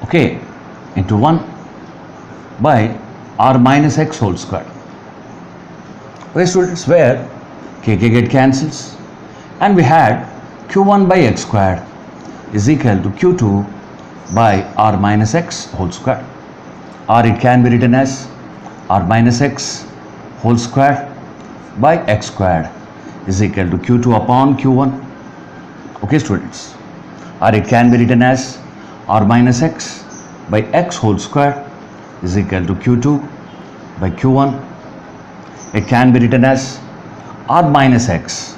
okay, into 1 by R minus X whole square. Okay, students, where K get cancels, and we had Q1 by X squared is equal to Q2 by R minus X whole square, or it can be written as R minus X whole square by X squared is equal to Q2 upon Q1. Okay, students, or it can be written as R minus X by X whole square is equal to Q2 by Q1. It can be written as R minus X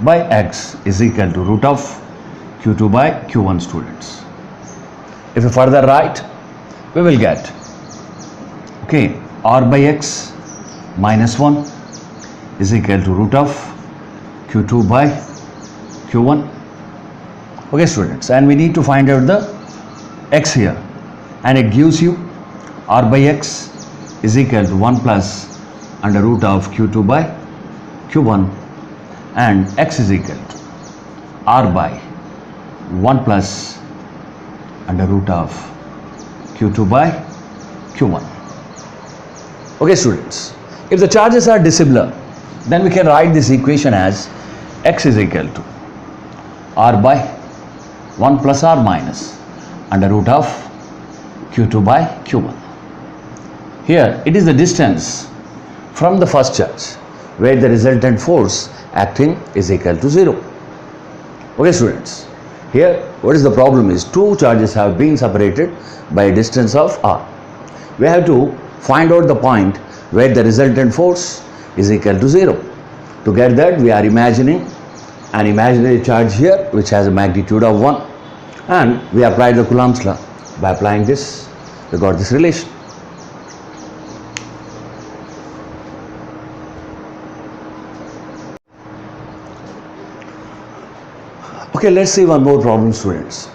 by X is equal to root of Q2 by Q1, students. If you further write, we will get, okay, R by X minus 1 is equal to root of Q2 by Q1. Okay, students, and we need to find out the X here, and it gives you R by X is equal to 1 plus under root of Q2 by Q1, and X is equal to R by 1 plus under root of Q2 by Q1. Okay, students, if the charges are dissimilar, then we can write this equation as X is equal to R by 1 plus R minus under root of Q2 by Q1. Here it is the distance from the first charge where the resultant force acting is equal to 0. Okay, students, here what is the problem is two charges have been separated by a distance of R. We have to find out the point where the resultant force is equal to 0. To get that, we are imagining an imaginary charge here which has a magnitude of 1, and we applied the Coulomb's law. By applying this, we got this relation. Okay, let's see one more problem, students.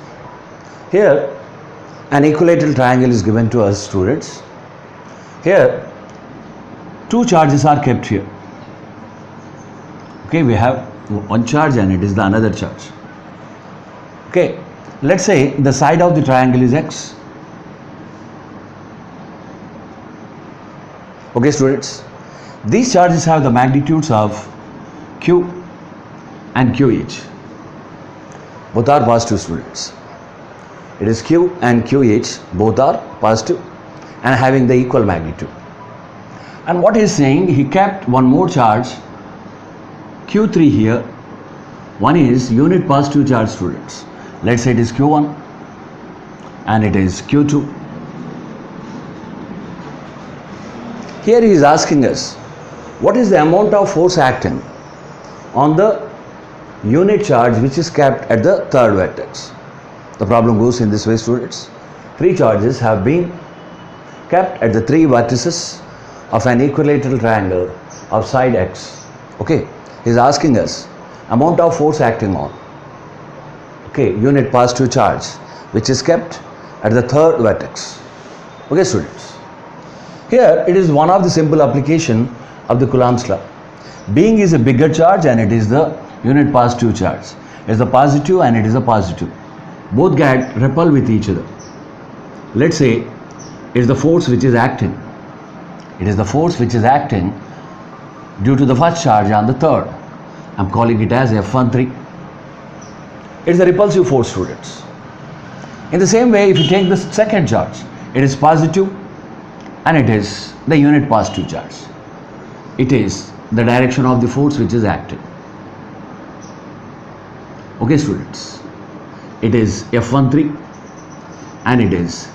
Here an equilateral triangle is given to us, students. Here two charges are kept here. Okay, we have one charge and it is the another charge. Okay, let's say the side of the triangle is X. Okay, students, these charges have the magnitudes of Q and Q each. Both are positive, students. It is Q and Q each, both are positive and having the equal magnitude. And what he's saying, he kept one more charge Q3 here. One is unit positive charge, students. Let's say it is Q1 and it is Q2. Here he is asking us, what is the amount of force acting on the unit charge which is kept at the third vertex? The problem goes in this way, students. Three charges have been kept at the three vertices of an equilateral triangle of side x. Okay, he is asking us amount of force acting on, okay, unit positive charge which is kept at the third vertex. Okay, students. Here it is one of the simple application of the Coulomb's law. Being is a bigger charge and it is the unit positive charge. It is the positive and it is a positive. Both get repel with each other. Let's say it is the force which is acting. It is the force which is acting due to the first charge on the third. I am calling it as F13. It is the repulsive force, students. In the same way, if you take the second charge, it is positive and it is the unit positive charge. It is the direction of the force which is acting. Okay, students. It is F13 and it is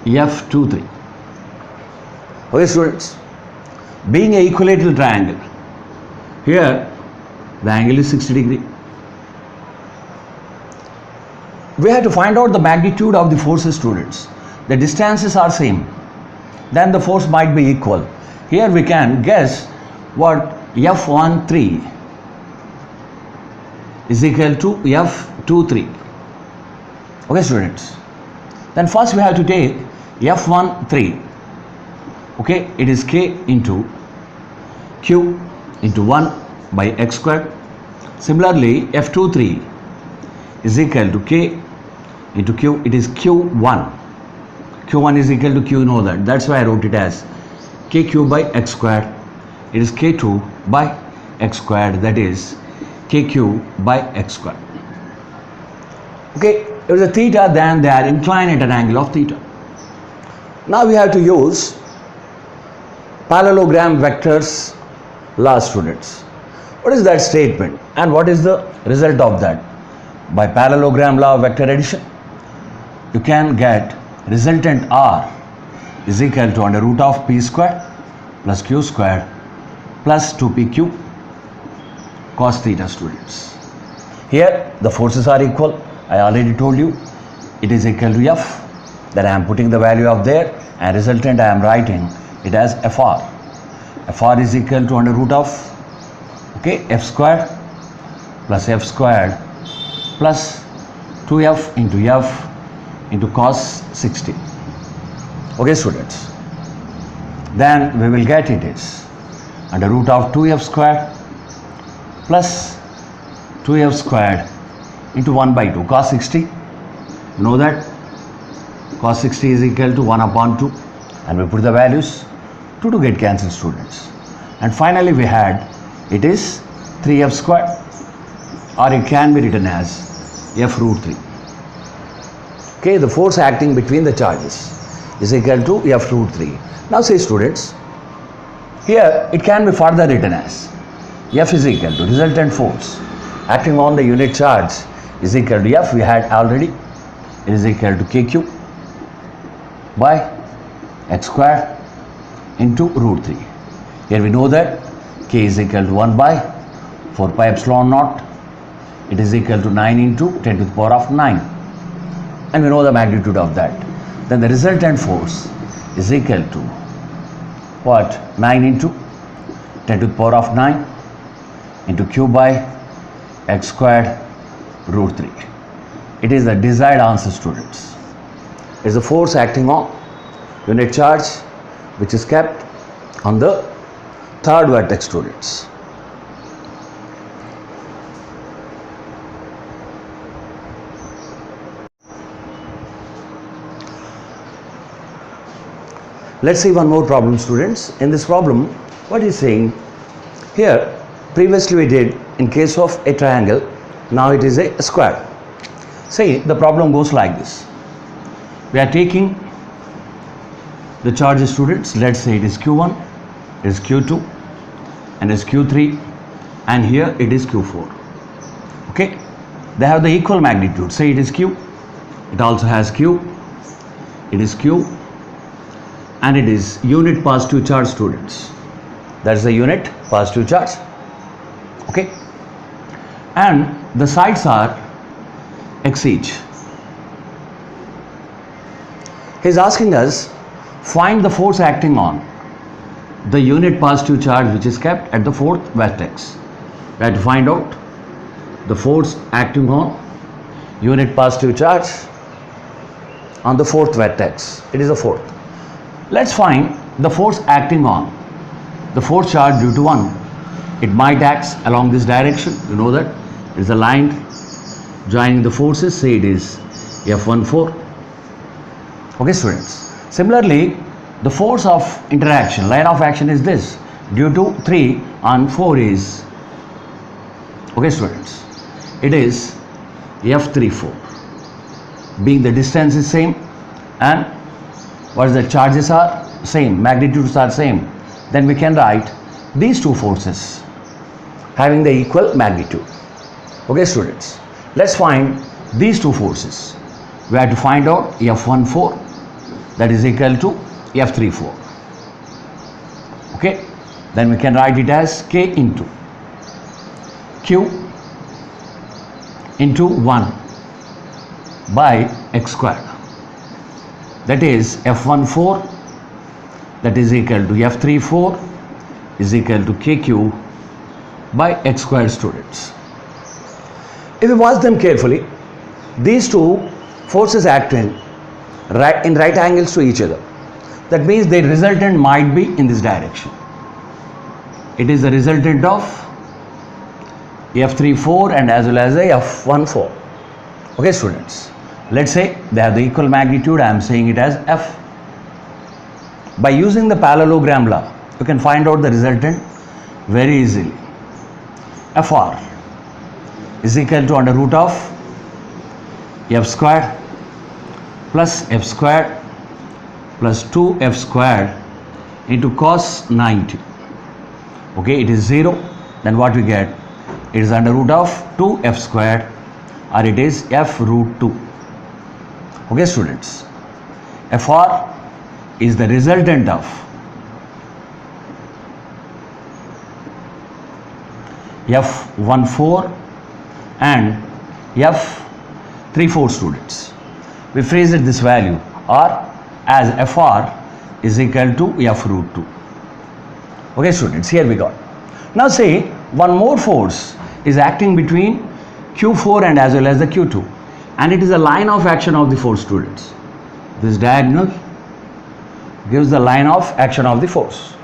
F23. Okay, students. Being an equilateral triangle, here the angle is 60 degree. We have to find out the magnitude of the forces, students. The distances are same, then the force might be equal. Here we can guess what F13 is equal to F23. Okay, students. Then first we have to take F13. Okay, it is K into Q into 1 by x squared. Similarly, F23 is equal to K into Q. It is Q1. Q1 is equal to Q, you know that. That's why I wrote it as KQ by x squared. It is K2 by x squared, that is KQ by x squared. Okay, if it is a theta, then they are inclined at an angle of theta. Now we have to use parallelogram vectors law, students. What is that statement and what is the result of that? By parallelogram law of vector addition, you can get resultant R is equal to under root of P squared plus Q squared plus 2PQ cos theta, students. Here the forces are equal. I already told you it is equal to F, that I am putting the value of there, and resultant I am writing it as FR. FR is equal to under root of, okay, F squared plus F squared plus 2F into F into cos 60. Okay, students. Then we will get it is under root of 2F squared plus 2F squared into 1 by 2 cos 60. You know that cos 60 is equal to 1 upon 2, and we put the values. 2 to get cancelled, students. And finally we had it is 3F squared, or it can be written as F root 3. Okay, the force acting between the charges is equal to F root 3. Now say, students, here it can be further written as F is equal to resultant force acting on the unit charge is equal to F, we had already, it is equal to KQ by x squared into root 3. Here we know that K is equal to 1 by 4 pi epsilon naught. It is equal to 9 into 10 to the power of 9. And we know the magnitude of that. Then the resultant force is equal to what? 9 into 10 to the power of 9 into Q by x squared root 3. It is the desired answer, students. It is the force acting on unit charge which is kept on the third vertex, students. Let's see one more problem, students. In this problem, what is saying here, previously we did in case of a triangle, now it is a square. Say the problem goes like this. We are taking the charges, students. Let's say it is Q1 is Q2 and is Q3, and here it is Q4. Okay, they have the equal magnitude. Say it is Q, it also has Q, it is Q, and it is unit positive charge, students. That is the unit positive charge. Okay, and the sides are x each. He is asking us, find the force acting on the unit positive charge which is kept at the fourth vertex. We have to find out the force acting on unit positive charge on the fourth vertex. It is the fourth. Let's find the force acting on the fourth charge due to 1. It might act along this direction. You know that it is a line joining the forces. Say it is F14. Okay, students. Similarly, the force of interaction, line of action is this. Due to 3 on 4 is, okay students, it is F34. Being the distance is same and what is the charges are same, magnitudes are same, then we can write these two forces having the equal magnitude. Okay students, let's find these two forces. We have to find out F14, that is equal to F34. Okay, then we can write it as K into Q into 1 by x squared. That is F14, that is equal to F34 is equal to KQ by x squared, students. If you watch them carefully, these two forces act in right angles to each other. That means the resultant might be in this direction. It is the resultant of F34 and as well as the F14. Okay students, let's say they have the equal magnitude. I am saying it as F. By using the parallelogram law, you can find out the resultant very easily. Fr is equal to under root of F squared plus F squared plus 2F squared into cos 90. Okay, it is 0. Then what we get? It is under root of 2F squared, or it is F root 2. Okay students, Fr is the resultant of F14 and F34, students. We phrase it this value or as Fr is equal to F root 2. Okay students, here we got. Now say one more force is acting between Q4 and as well as the Q2, and it is a line of action of the force, students. This diagonal gives the line of action of the force.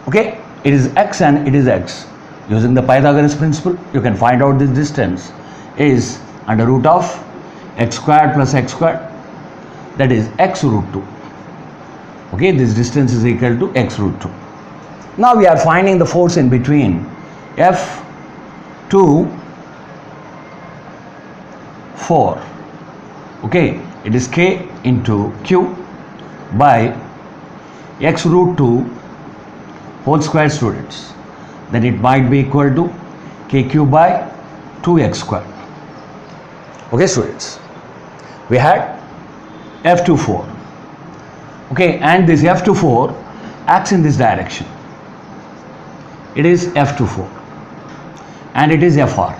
Okay, it is x and it is x. Using the Pythagoras principle, you can find out this distance is under root of x squared plus x squared, that is x root 2. Okay, this distance is equal to x root 2. Now we are finding the force in between F2 4. Okay, it is K into Q by x root 2 whole square, students. Then it might be equal to KQ by 2x squared. Okay students, we had F24. Okay, and this F24 acts in this direction. It is F24 and it is Fr,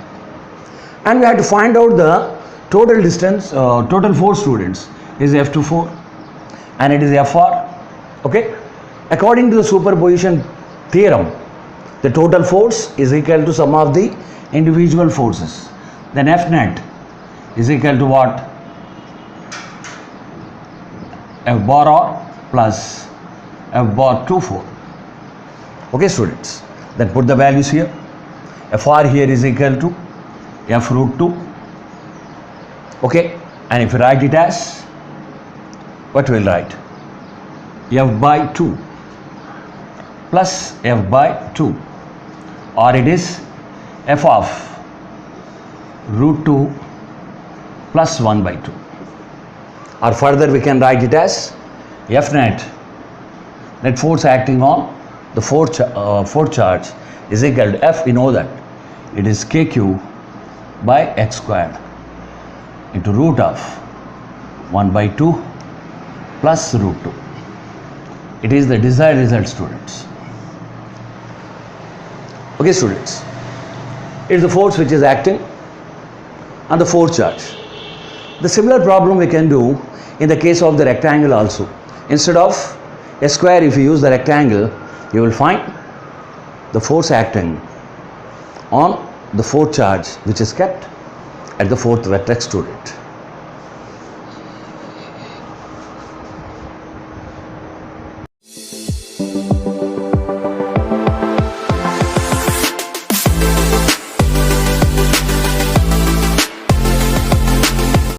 and we have to find out the total distance, total force, students, is F24 and it is Fr. Okay, according to the superposition theorem, the total force is equal to sum of the individual forces. Then F net is equal to what? F bar r plus F bar 24. Okay students, then put the values here. Fr here is equal to F root 2. Okay, and if you write it as, what will write? F by 2 plus F by 2, or it is F of root 2 plus 1 by 2, or further we can write it as F net, net force acting on the fourth charge is equal to F. We know that it is KQ by x squared into root of 1 by 2 plus root 2. It is the desired result, students. Okay, students, it is the force which is acting on the fourth charge. The similar problem we can do in the case of the rectangle also. Instead of a square, if you use the rectangle, you will find the force acting on the fourth charge which is kept at the fourth vertex, student.